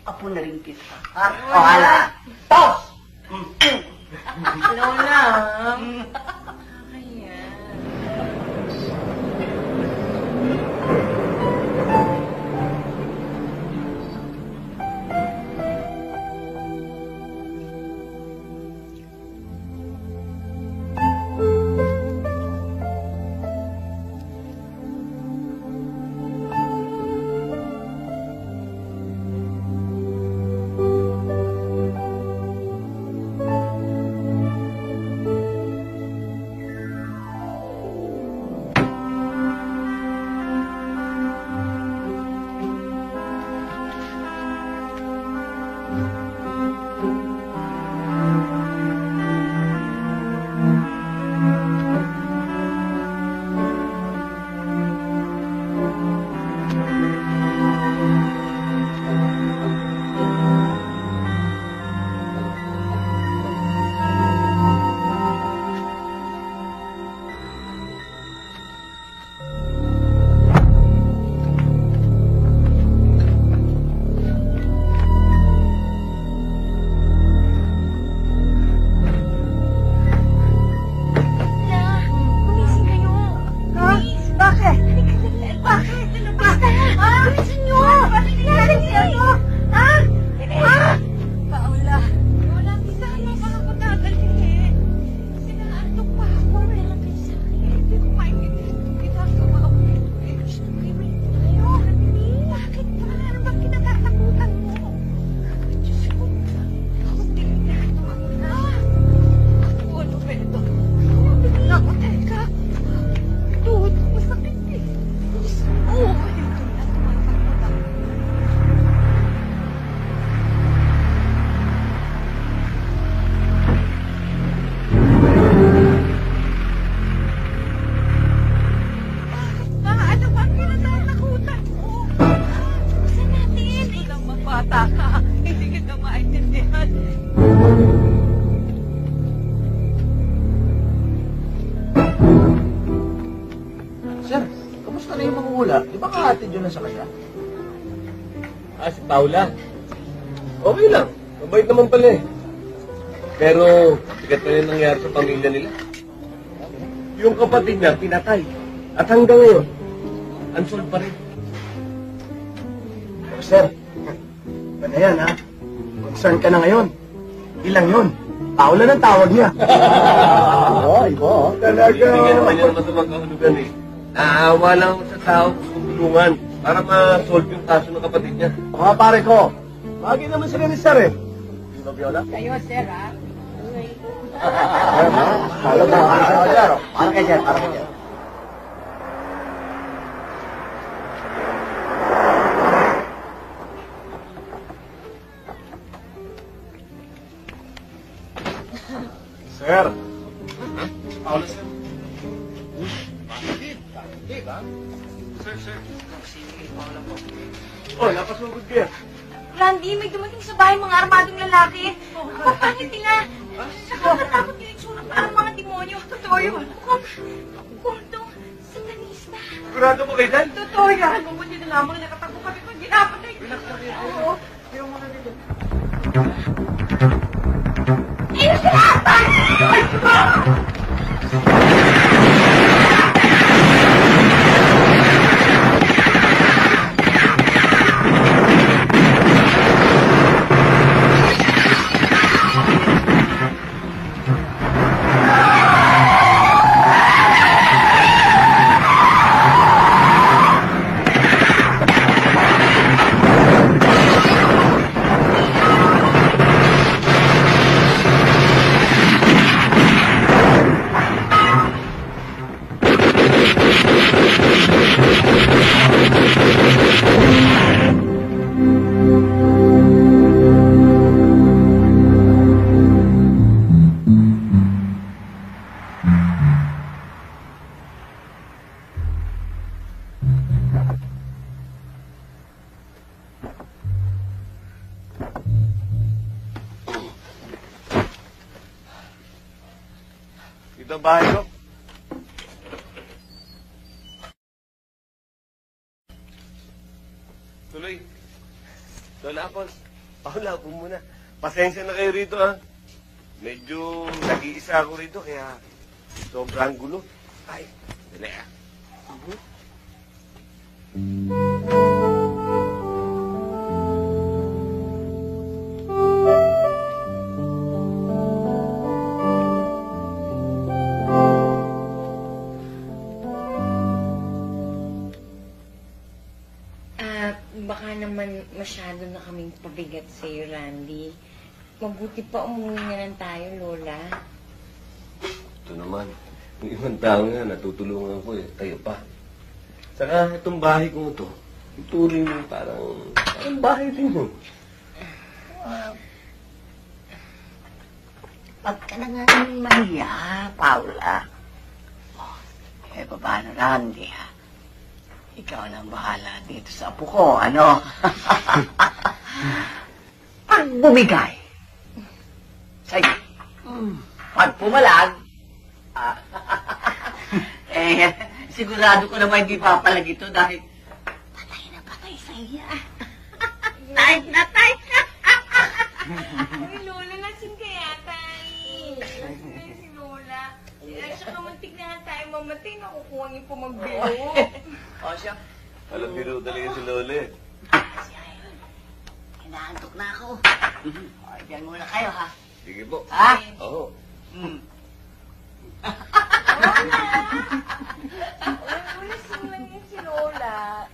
Apo na rin kita. Ha? O, hala. Toms! Lola. Nag-aatid yun na sa kanya. Si Paula. Okay lang. Mabait naman pala eh. Pero, sikat na yung nangyari sa pamilya nila. Yung kapatid niya, pinatay. At hanggang ngayon, unsolved pa rin. Pero sir, ano yan ha? Concern ka na ngayon. Ilang yun? Paula ng tawag niya. Talaga. Hindi nga naman yan naman sa magkahulugan eh. Naawa lang ako sa tao gusto tulungan para ma-solve yung kaso ng kapatid niya. Mga pare ko, bagay naman sila ni sir eh. Di ba, Viola? Kayo, sir, ha? Alam mo, para kay sir, para kay sir. Sir. Paula, sir. Bakit ba? Sir. Si Paula po. Oh, napasugod ka. Randy, may dumating sa bahay mga armadong lalaki. Ang pangit nila. Nakakatakot yung itsura parang mga demonyo. Totoo yun. Mukhang satanista. Sigurado mo kayo dyan? Totoo yan. Mabuti na lamang nakatakbo kami pag ginapatay. Oo. Ayaw mo na dito. Ayun sila! Ito ang bahay ko. Tuloy. Lola Apos, Paula, upo muna. Pasensya na kayo rito, ha? Medyo nag-iisa ako rito, kaya sobrang gulo. Ay, dali, ha? Baka naman masyado na kaming pabigat sa'yo, Randy. Mabuti pa umuwi na lang tayo, Lola. Ito naman. Yung ibang tao nga, natutulungan ko eh. Kayo pa. Saka itong bahay kong ito, ituring mo parang bahay din mo. Pag ka na nga naman mahiya, Paula. Eh, paano, Randy, ha? Ikaw nang bahala dito sa apo ko, ano? Pag bumigay, sa'yo. Pag pumalag, sigurado ko naman hindi papalag ito dahil patay na patay sa iya. Tight na tight. Ay, Lola, nasin kaya tayo. Nasin si Lola. Saka mantik na nga tayo mamatay. Nakukuha niyo po magbiro. O siya. Alam biro talaga si Lola eh. Hinahantok na ako. O, diyan muna kayo, ha? Sige po. Ha? Oo. Wala silang yun si Lola.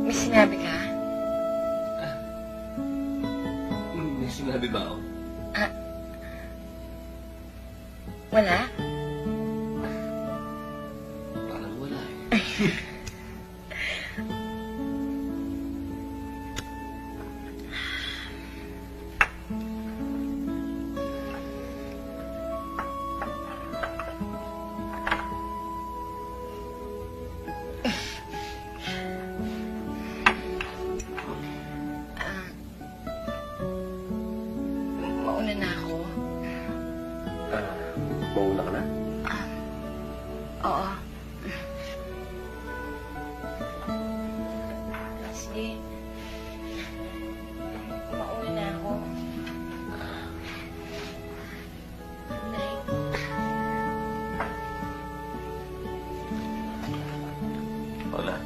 May sinabi ka? May sinabi ba ako? Wala? Parang wala eh. Paula.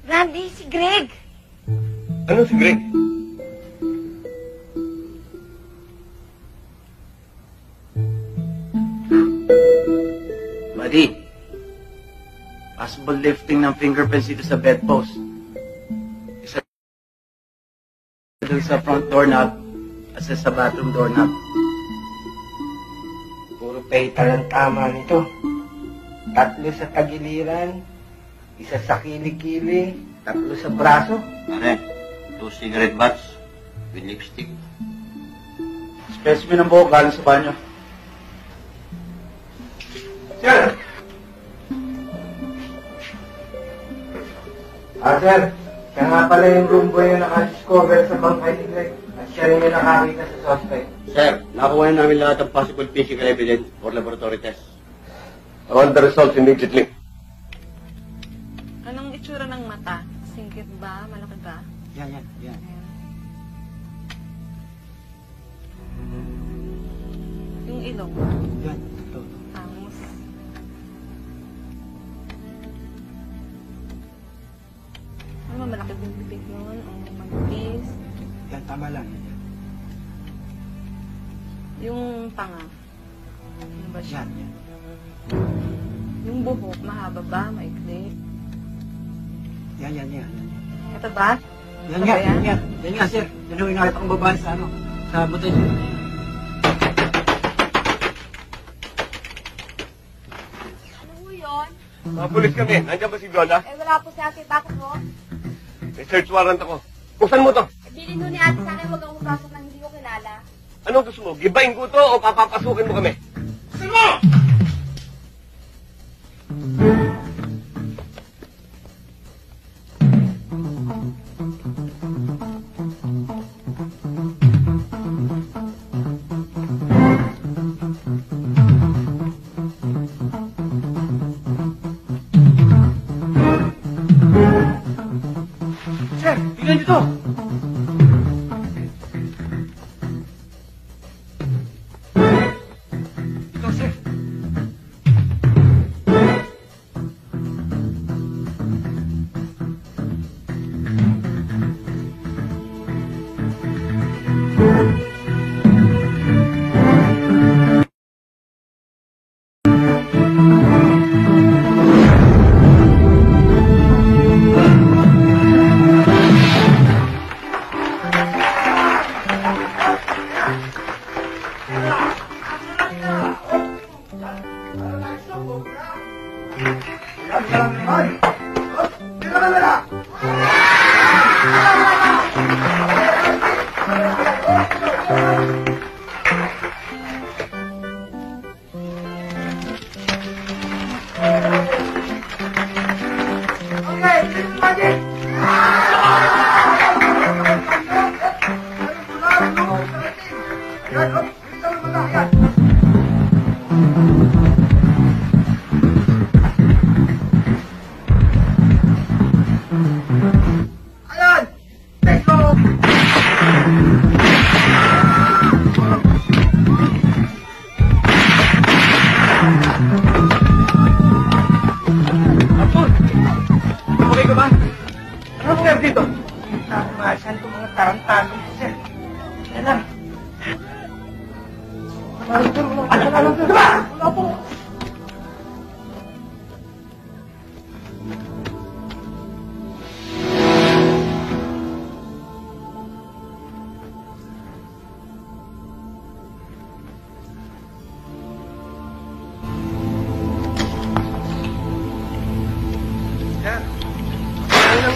Randy, si Greg. Ano si Greg? Buddy, possible lifting ng fingerprints dito sa bedpost. Isa dun sa front doorknob at isa sa bathroom doorknob. Puro paytal ang tama nito. 3 sa tagiliran, 1 sa kilikili, 3 sa braso. Pare, 2 cigarette butts with lipstick. Specimen ng buhok galing sa banyo. Sir! Sir, siya nga pala yung room boy yung nakadiscover sa bangkay ni Greg. At siya rin yung nakakita sa suspect. Sir, nakuha na namin lahat ng possible physical evidence for laboratory test. I want the results immediately. Anong itsura ng mata? Singkit ba? Malaki ba? Yan. Yung ilong? Yan, ito. Angus. Ano, malaki yung bibig nun? O manipis? Yan, tama lang. Yung panga? Ano ba siya? Yan. Yung buhok, mahaba ba? Maikli? Yan. Ito ba? Yan Ito nga, ba yan? yan nga, sir. Yan yung nakita kong babae sa sa butil. Ano po yun? Mga pulis kami. Nandiyan ba si Viola? Eh, wala po si ate. Bakit po? May search warrant ako. Buksan mo to. Eh, bilin doon ni ate sana huwag akong pasok ng hindi ko kilala. Anong gusto mo? Gibain ko to o papapasukin mo kami? Buksan mo! Sir, tingnan dito! Ito, sir.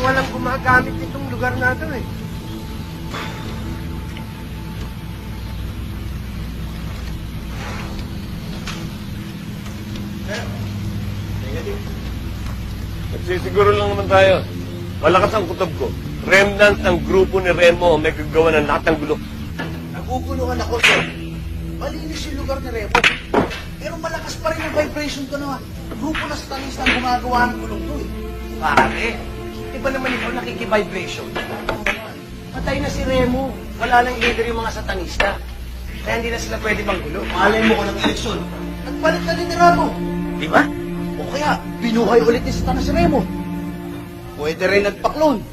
walang gumagamit itong lugar natin eh. Nagsisiguro lang naman tayo. Malakas ang kutob ko. Remnant ng grupo ni Remo may gagawa ng lahat ng gulo. Naguguluhan ako, sir. Malinis yung lugar ni Remo. Pero malakas pa rin yung vibration ko na grupo na satanista ang gumagawa ng gulong to eh. Pare, di ba naman ikaw nakikivibration? Patay na si Remo. Wala nang leader yung mga satanista. Kaya hindi na sila pwede manggulo. Malay mo ko ng eleksyon. Nagpalit na din ni Ramo. Di ba? O kaya, binuhay ulit ni Satanas si Remo. Pwede rin nagpaklon.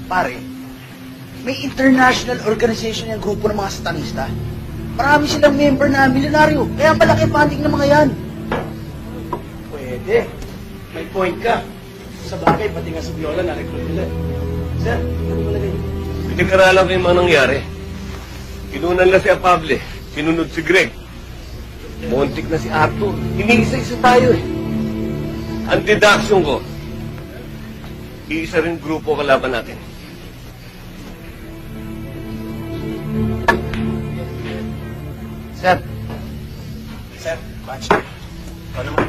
Pare, may international organization yung grupo ng mga satanista. Marami silang member na milyonaryo. Kaya malaki funding ng mga yan. Pwede. May point ka. Sa bagay, pati nga sa Viola na-recruit nila. Sir, ano mo lagay? Pinag-aralan ko yung mga nangyari. Kinunan na si Apable. Sinunod si Greg. Montik na si Arthur. Iniisa-isa tayo eh. Ang deduction ko, iisa rin grupo kalaban natin. Sir. Sir, batch. Ano mo?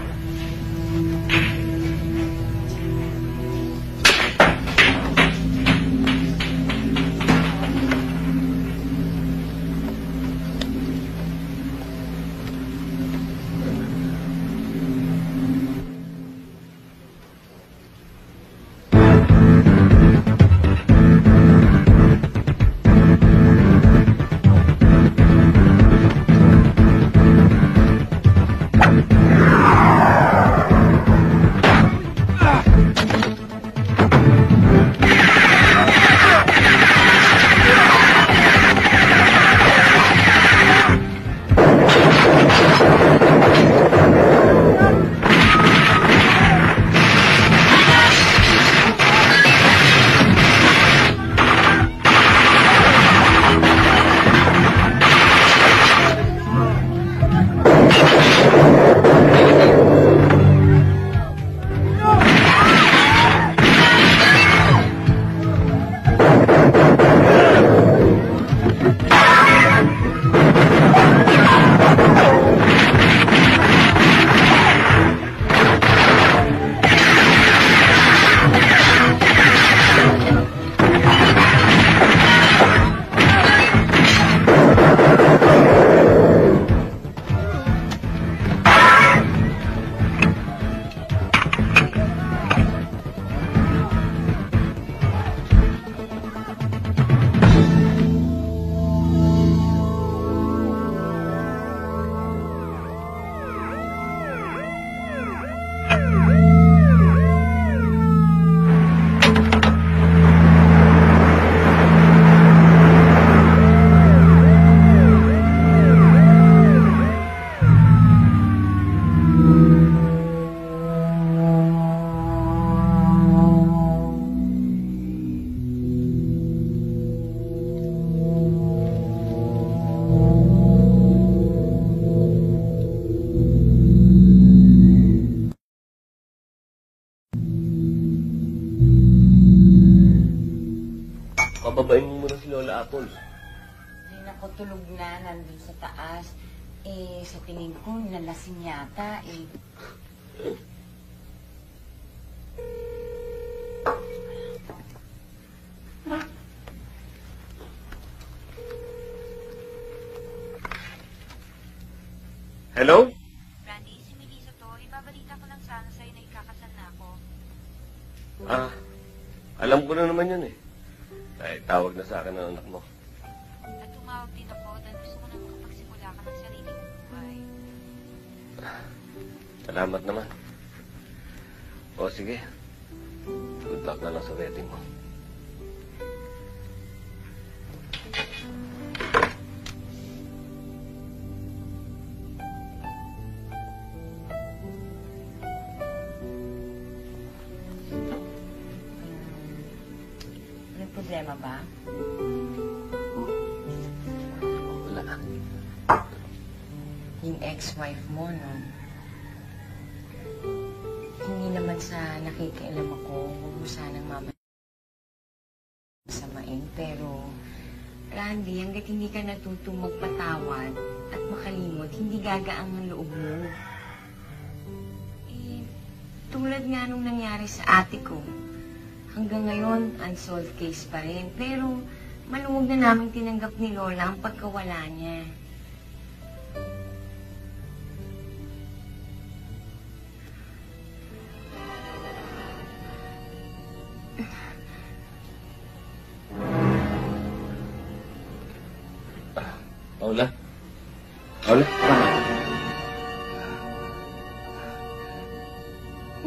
Pababain mo muna si Lola Apple. Ay, naku, tulog na, nandun sa taas. Eh, sa tingin ko, nalasing yata, eh. Hello? Randy, si Melissa to. Ibabalita ko lang sana sa'yo na ikakasal na ako. Alam ko na naman yun eh. Ay, tawag na sa akin ng anak mo. At tumawag din ako dahil gusto ko na makapagsimula ka ng sariling buhay. Salamat naman. O sige, good luck na lang sa wedding mo. May problema ba? Wala. Yung ex-wife mo, no? Hindi naman naman sa nakikialam ako. Huwag mo sanang masamain. Pero, Randy, hanggat hindi ka natutong magpatawad at makalimot, hindi gagaang ang loob mo. Tulad nga nung nangyari sa ate ko. Hanggang ngayon, unsolved case pa rin. Pero, maluwag na namin tinanggap ni Lola ang pagkawala niya. Paula? Paula?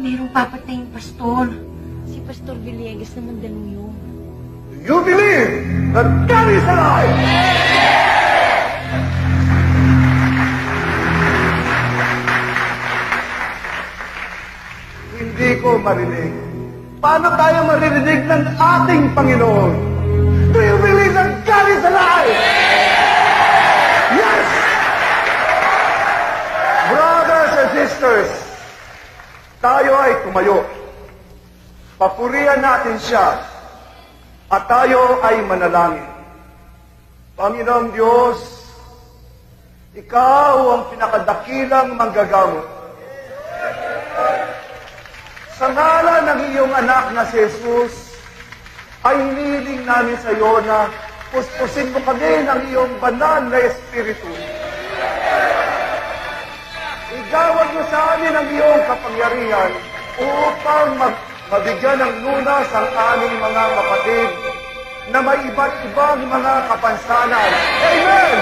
Merong papatay yung pastor. Si Pastor Villegas na Mandaluyong. You believe that God is alive! Hindi ko marinig. Paano tayo maririnig ng ating Panginoon? Do you believe that God is alive? Yes! Brothers and sisters, tayo ay tumayo. Papurihan natin siya at tayo ay manalangin. Panginoong Diyos, Ikaw ang pinakadakilang manggagamot. Sa ngalan ng iyong anak na si Jesus, ay hinihiling namin sa iyo na puspusin mo kami ng iyong banal na Espiritu. Igawad mo sa amin ang iyong kapangyarihan upang mabigyan ng lunas ang aming mga kapatid na may iba't ibang mga kapansanan. Amen!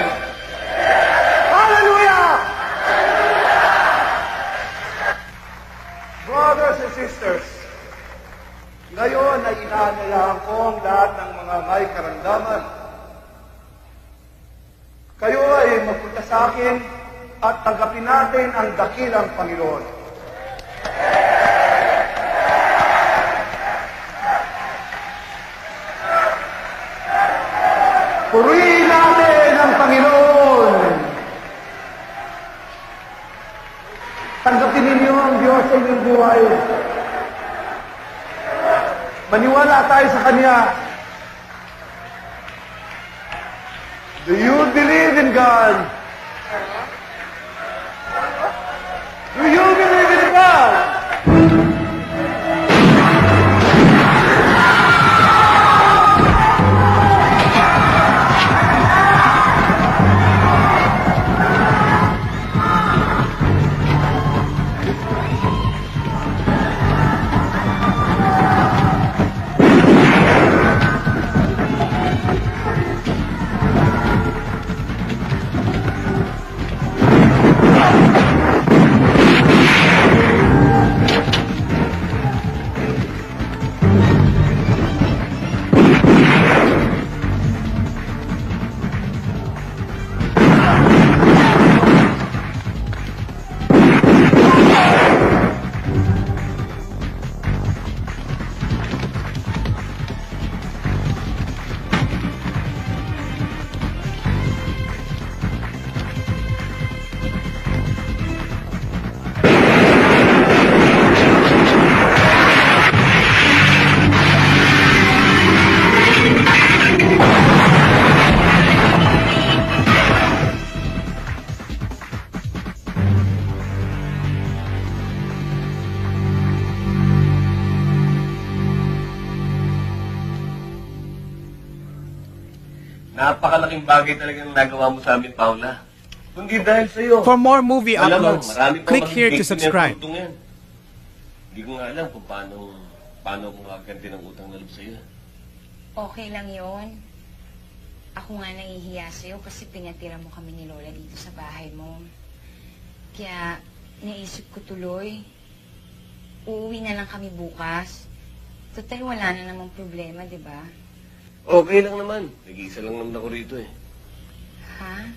Hallelujah! Brothers and sisters, ngayon ay inaanyayahan ko ang lahat ng mga may karamdaman. Kayo ay magpunta sa akin at tanggapin natin ang dakilang Panginoon. Purihin natin ang Panginoon. Tanggapin ninyo ang Diyos sa inyong buhay. Maniwala tayo sa Kanya. Do you believe in God? Do you believe in God? Napakalaking bagay talaga ang nagawa mo sa amin, Paula. Kundi dahil sa iyo. For more movie Malamang, uploads, marami pa click here to magiging subscribe. tutong yan. Hindi ko nga alam kung paano ko magaganti ng utang na loob sa iyo. Okay lang yon. Ako nga nahihiya sa'yo kasi pinatira mo kami ni Lola dito sa bahay mo. Kaya naisip ko tuloy, uuwi na lang kami bukas. Total, wala na namang problema, di ba? Okay lang naman. Nag-iisa lang naman ako rito eh. Ha?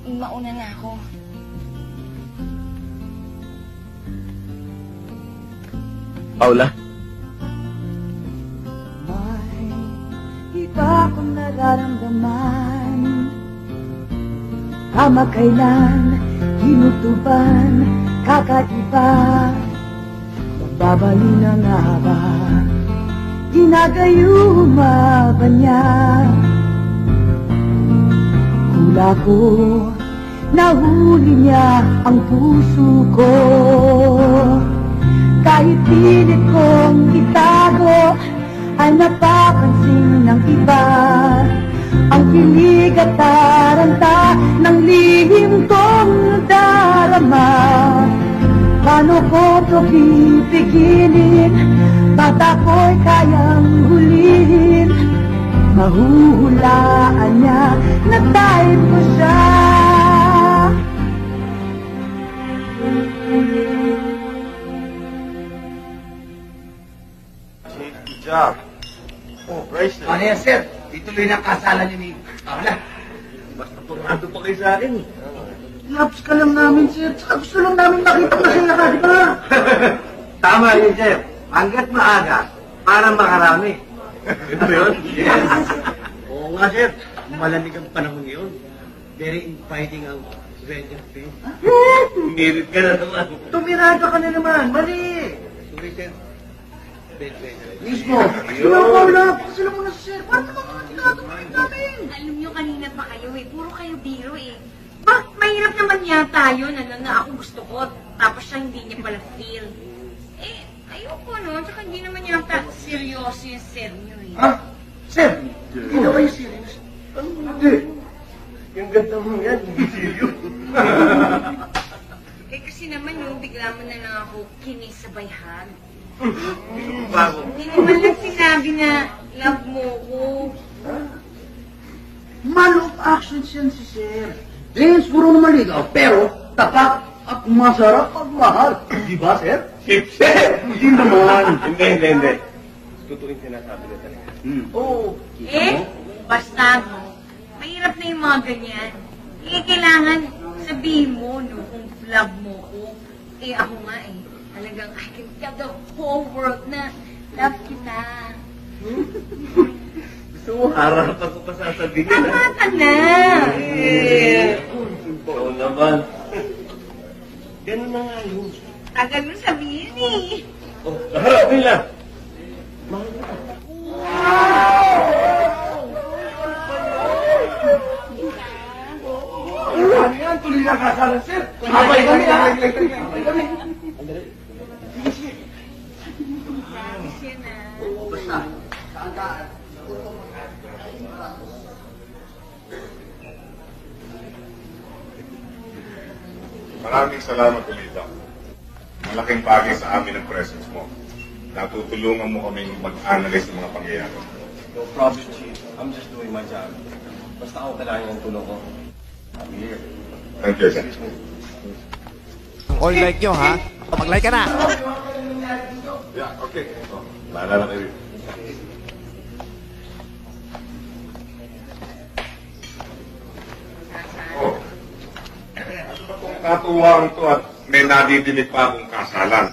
Mauna na ako. Paula? akong nararamdaman. Kamakailan, ginutuban, kakaiba. Nagbabali na nga ba? Ginagayuma ba niya? Hula ko, nahuli niya ang puso ko. Kahit pilit kong itago, ay napapansin ng iba ang kilig at taranta ng lihim kong darama. Paano ko ito pipigilin? Ba't ako'y kayang hulihin? Mahuhulaan niya na type ko siya. Safety job. Oh, bracelet. Ano yan, sir? Ituloy na kasalan niyo ni Paula. Basta turado pa kayo sa akin. Laps ka lang namin, sir. Tsaka gusto lang namin makita masaya ka, di ba? Tama yun, sir. Hanggat maaga, para makarami. Ito yun? Yes. Oo nga, sir. Malamig ang panahon ngayon. Very inviting ang weather, sir. Umirit ka na naman. Tumirada ka na naman. Mali. Sorry, sir. Bad weather. Mismo. Sila Paula. Sila muna, sir. Paano naman mga tinatawin namin? Alam niyo, kanina pa kayo eh. Puro kayo biro eh. Ba, mahirap naman yata yun. Na ako gusto ko. Tapos siya hindi niya pala feel. Eh, ayoko no. Tsaka hindi naman yata seryoso yung sir niyo eh. Ha? Sir, hindi na kayo serious? Hindi. Yung ganda mo yan, hindi serious. Eh kasi naman yung bigla mo na lang ako kinisabayhan. Bago. Hindi naman lang sinabi na love mo ko. Man of actions yan si sir. James, puro naman ligaw, pero tapat at masarap pagmahal. Di ba, sir? Hindi naman. Hindi. Totoo yung sinasabi na talaga. Oo. Eh, basta no, mahirap na yung mga ganyan. Eh, kailangan sabihin mo, no, kung love mo ko. Eh, ako nga eh. Talagang I can tell the whole world na love kita. Gusto mo, harapan ko pa sasabihin. Tama ka na. Oo naman. Ganun na nga yun. Tagal mo sabihin eh. Oh, harap nila. Ano yan? Tuloy na kasalan, sir. Abay kami, ha? Abay kami. Basta. Maraming salamat ulit. Malaking bagay sa amin ang presence mo. Natutulungan mo kaming mag-analyze ng mga pangyayari. No problem, Chief. I'm just doing my job. Basta ako kailangan ng tulong ko. I'm here. Thank you, sir. All like nyo, ha? Mag-like ka na. Yeah, okay. Bahala na kayo. Oh. Katuwang to at may nadidinig pa akong kasalan.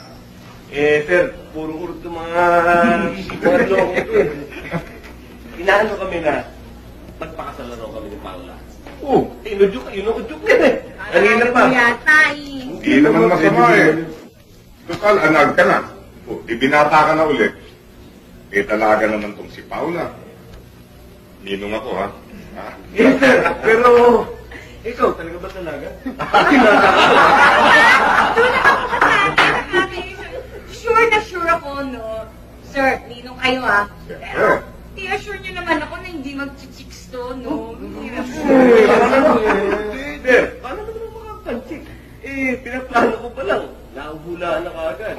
Eh, sir, puro urot ng mga loko ito eh. Inaano kami na magpakasala raw kami ni Paula. Oo, inudyok yan eh. Kanina pa. Yata eh. Hindi naman masama eh. Total, anag ka na. Oh, di binata ka na ulit. Eh, talaga naman tong si Paula. Ninong ako, ha? Ha? Yes, sir, pero ikaw, talaga ba talaga? Sure na sure ako, no? Sir, ninong kayo ah. Pero, i-assure nyo naman ako na hindi mag-chicks to, no? Sir, paano mo naman makakapanchik? Eh, pinaplano ko pa lang. Nauhulaan na kaagad.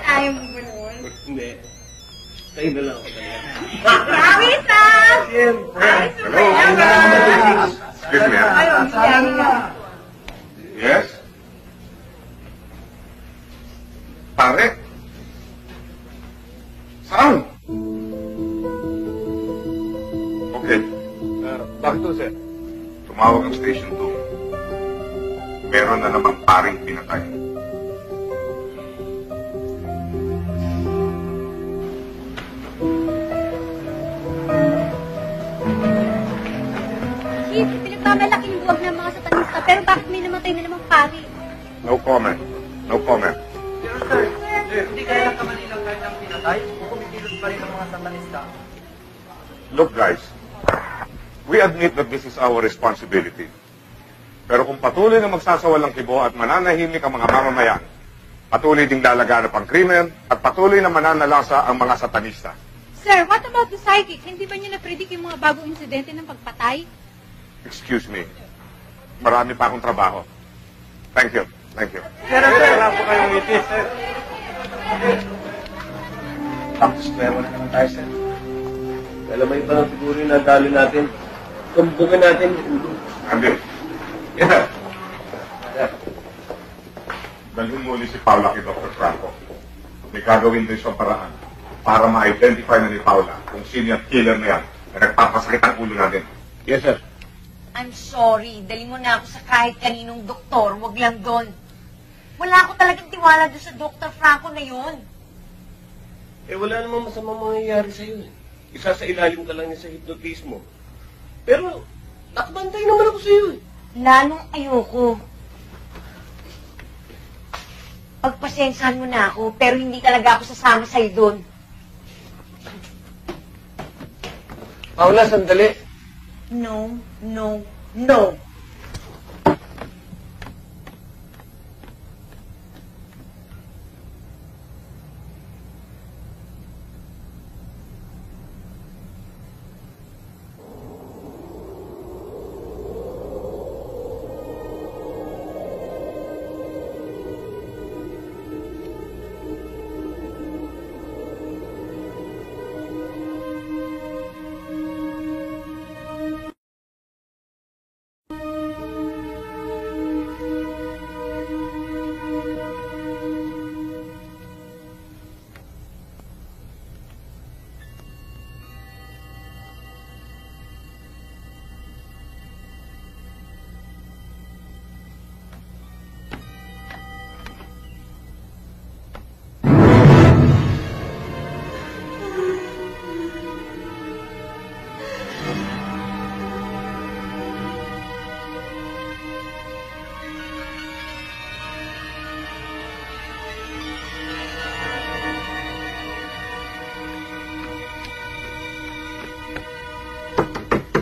Ayaw mo ba nun? Hindi. Tayo na lang ako talaga. Promise ah! Siyempre. Hello? Excuse me, ha? Yes? Pare? Saan? Okay. Bakit to, sir? Tumawag ang station 2. Meron na namang paring pinatay. Pero bakit may namatay na namang pari? No comment. No comment. Pero sir, hindi kaya lang kamali lang kanyang pinatay o kumikilos pa rin ng mga satanista? Look, guys. We admit that this is our responsibility. Pero kung patuloy na magsasawalang kibo at mananahimik ang mga mamamayan, patuloy ding lalaganap ang krimen at patuloy na mananalasa ang mga satanista. Sir, what about the psychic? Hindi ba niyo na-predict yung mga bagong insidente ng pagpatay? Excuse me. Marami pa akong trabaho. Thank you. Thank you. Sir, wala po kayong itis, sir. Back to square one na naman tayo, sir. Kalamay pa lang siguro yung nadali natin. Kumbukan natin. Andy. Yeah. Dalhin muli si Paula kay Dr. Franco. May gagawin din siyang paraan para ma-identify na ni Paula kung sino yung killer na yan na nagpapasakit ang ulo natin. Yes, sir. I'm sorry. Dali mo na ako sa kahit kaninong doktor. Wag lang doon. Wala ako talagang tiwala doon sa Dr. Franco na yun. Eh, wala namang masamang mangyayari sa'yo eh. Isa sa ilalim ka lang niya sa hypnotismo. Pero, nakabantay naman ako sa'yo eh. Lalong ayoko. Pagpasensyahan mo na ako, pero hindi talaga ako sasama sa'yo doon. Paula, sandali. No, no, no.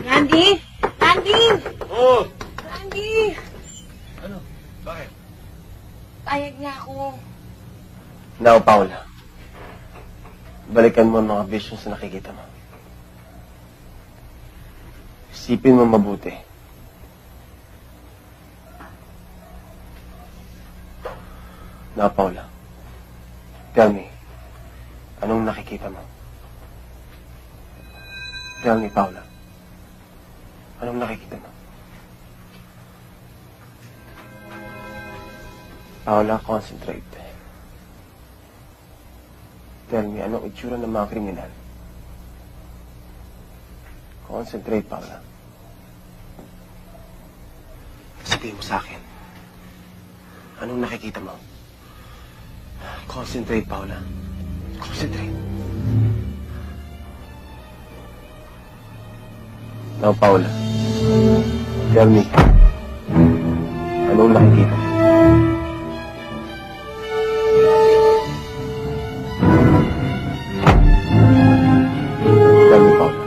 Randy! Randy! Oh! Randy! Ano? Bakit? Payag na ako. Now, Paula. Balikan mo ang mga visions na nakikita mo. Isipin mo mabuti. Now, Paula. Tell me, anong nakikita mo? Tell me, Paula. Anong nakikita mo? Paula, concentrate. Tell me, anong itsura ng mga kriminal? Concentrate, Paula. Sabihin mo sa akin. Anong nakikita mo? Concentrate, Paula. Concentrate. Now, Paula. Tell me. Anong nakikita mo? Tell me, Paula.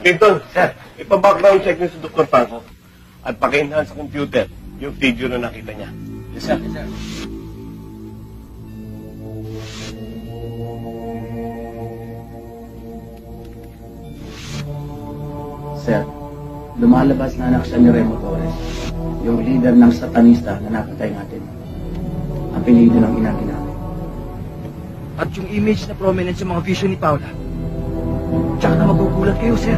Clinton, sir, ipa-background check niyo si Dr. Franco at paki-enhance sa computer yung video na nakita niya. Yes, sir. Yes, sir. Sir, lumalabas na anak siya ni Remo Torres, yung leader ng satanista na napatay natin. Apelido ng ina namin. At yung image na prominent sa mga vision ni Paula. Tsaka na magugulat kayo, sir.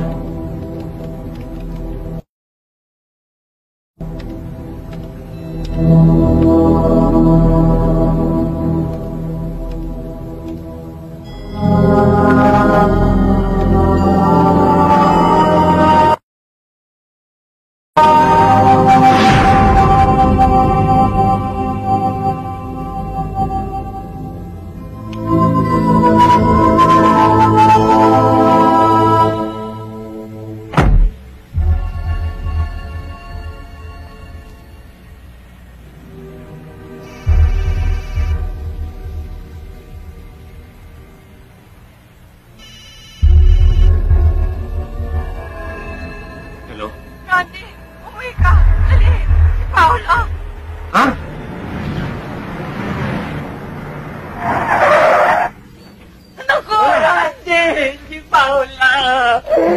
Paula!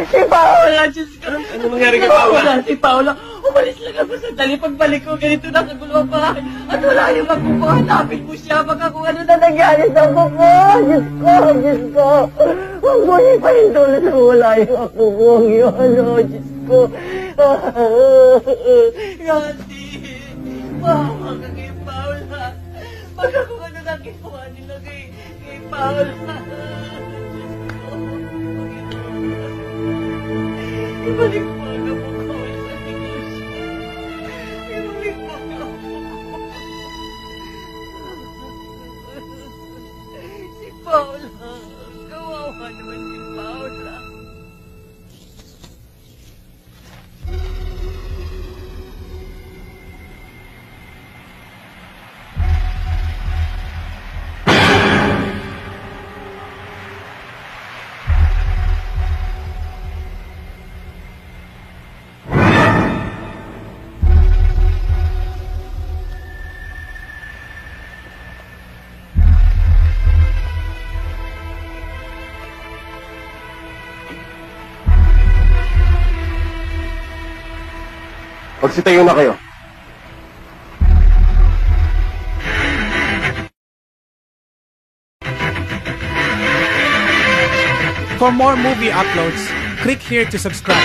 Si Paula, Diyos ko! Ano nangyari kay Paula? Si Paula! Umalis lang ako sandali. Pagbalik ko, ganito na kagulo ang bahay. At wala yung magkuko. Hanapin mo siya. Baka kung ano na nangyari sa kuko. Diyos ko, Diyos ko. Huwag mo ipahintulot na wala yung kuko. Yun, Diyos ko. Gandhi, mahawa ka kay Paula. Baka kung ano na ginawa nila kay Paula. Ibalik mo ang mukha sa Diyos. Ibalik mo ang mukha. Si Paula. Kawawa naman si Paula. Magsitayo na kayo. For more movie uploads, click here to subscribe.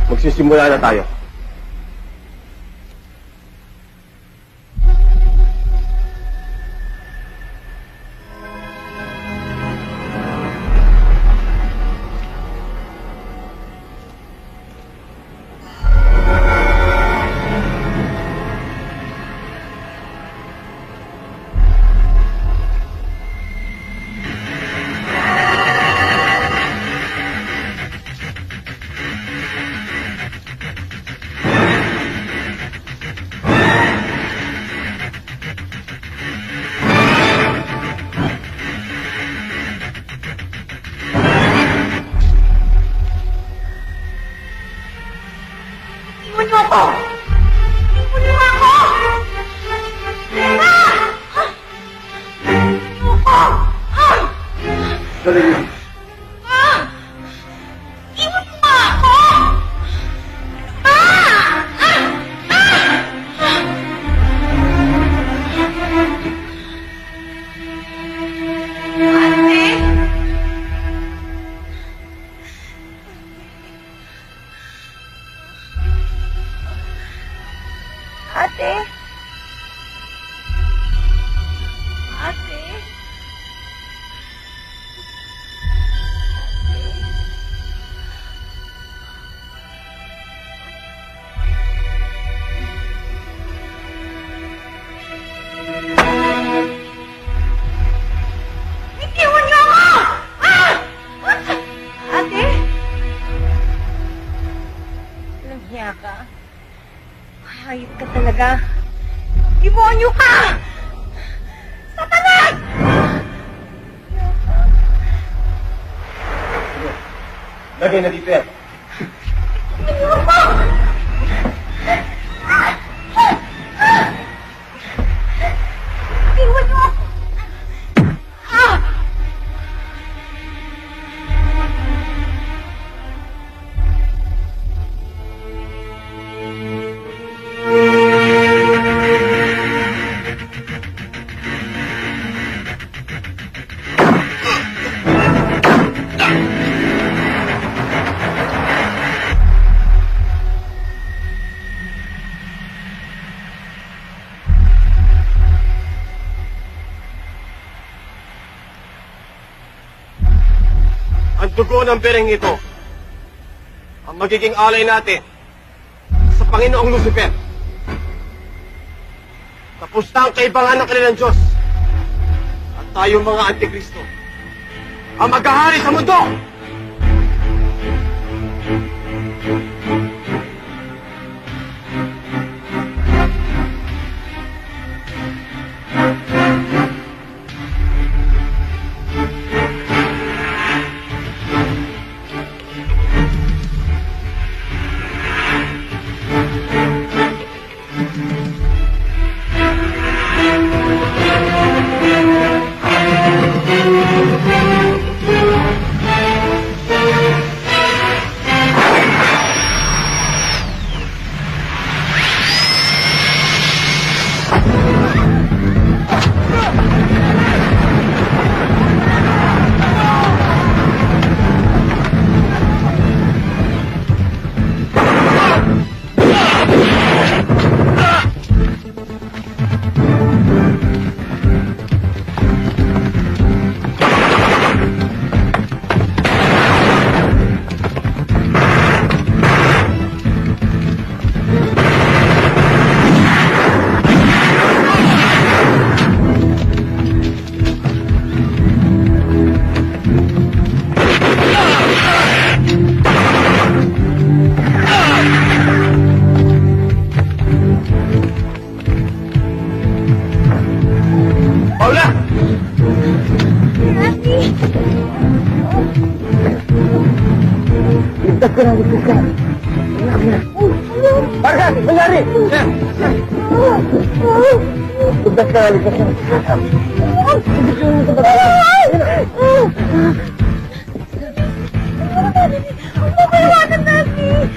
Magsisimula na tayo. Hayop ka talaga. Demonyo ka! Satanas! Lagay na dito yan. Iwan niyo ako! Ang dugo ng bereng ito ang magiging alay natin sa Panginoong Lucifer. Tapos na ang kaibangan ng kanilang Diyos at tayo mga Antikristo ang maghahari sa mundo! Bigtas ka na, bigtas ka. Marga, nangyari! Bigtas ka na, bigtas ka. Mapapawanan natin!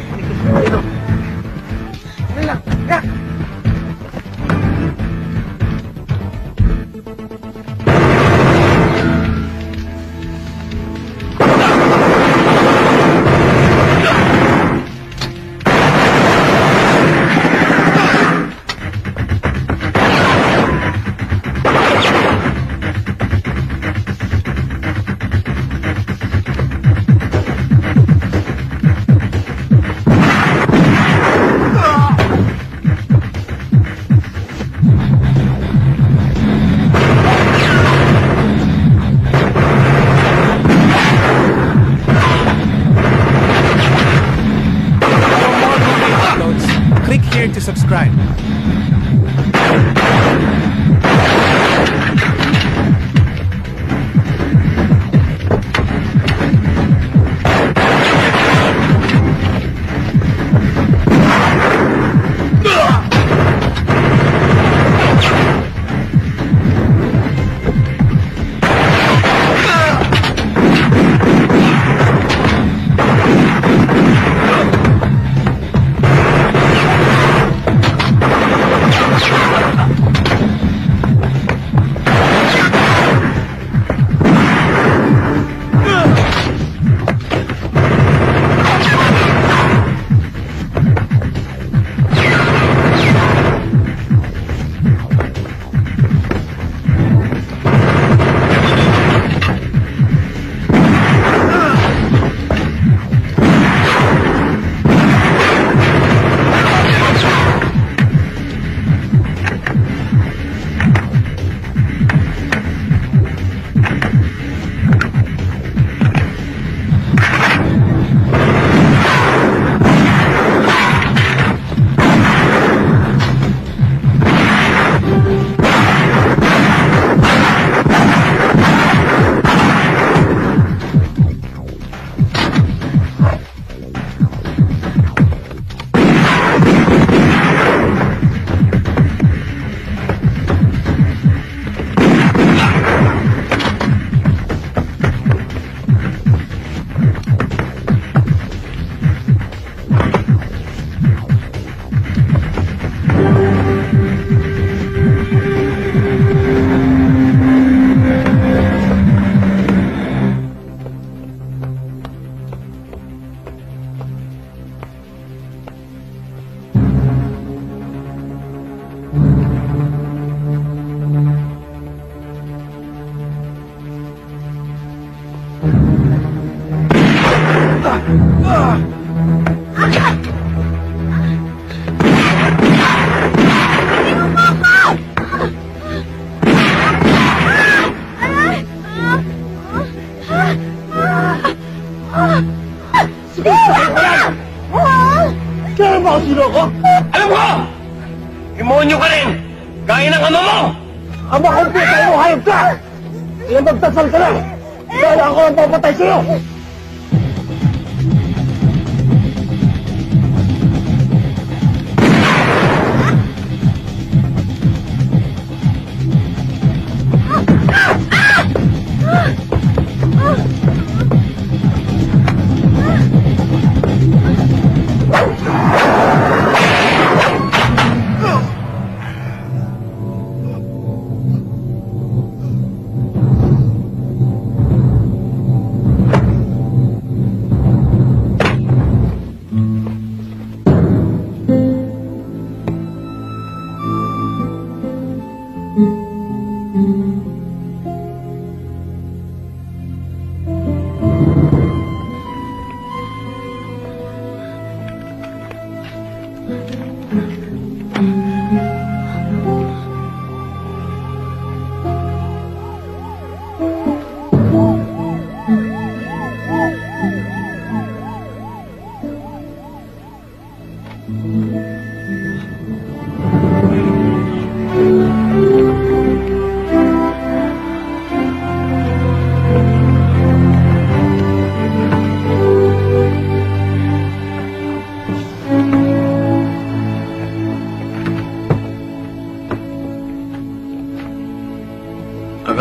To subscribe. Kaya ba ako sino ko? Alam ko! Demonyo ka rin! Gaya ng ama mo! Ama ko po tayo mo, hayop ka! Ilang magtasal ka lang! Dahil ako ang papatay sa'yo!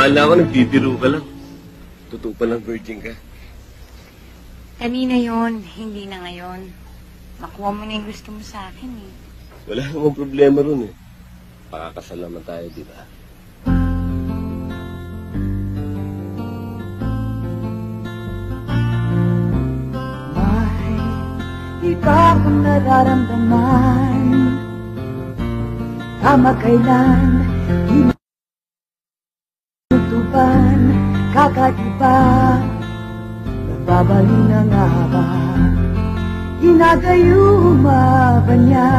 Akala ko nagbibiro ka lang. Totoo pa lang virgin ka. Kanina yon, hindi na ngayon. Makuha mo na yung gusto mo sa akin eh. Wala namang problema ron eh. Pakakasal naman tayo, di ba? Iba kong nararamdaman kamakailan tinutupan kakaiba nagbabali na nga ba ginagayuma ba niya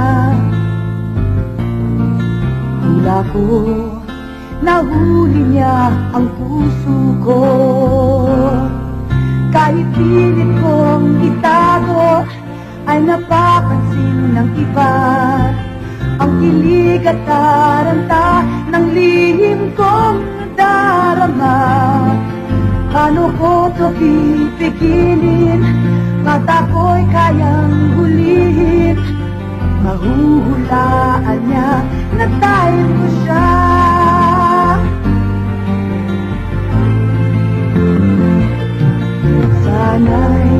hula ko nahuli niya ang puso ko kahit pilit kong itago ay napapansin ng iba ang kilig at taranta ng lihim kong darama. Paano ko to pipigilin? Mata ko'y kayang hulihin. Mahuhulaan niya na tayo ko siya. Sana'y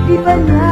di ba na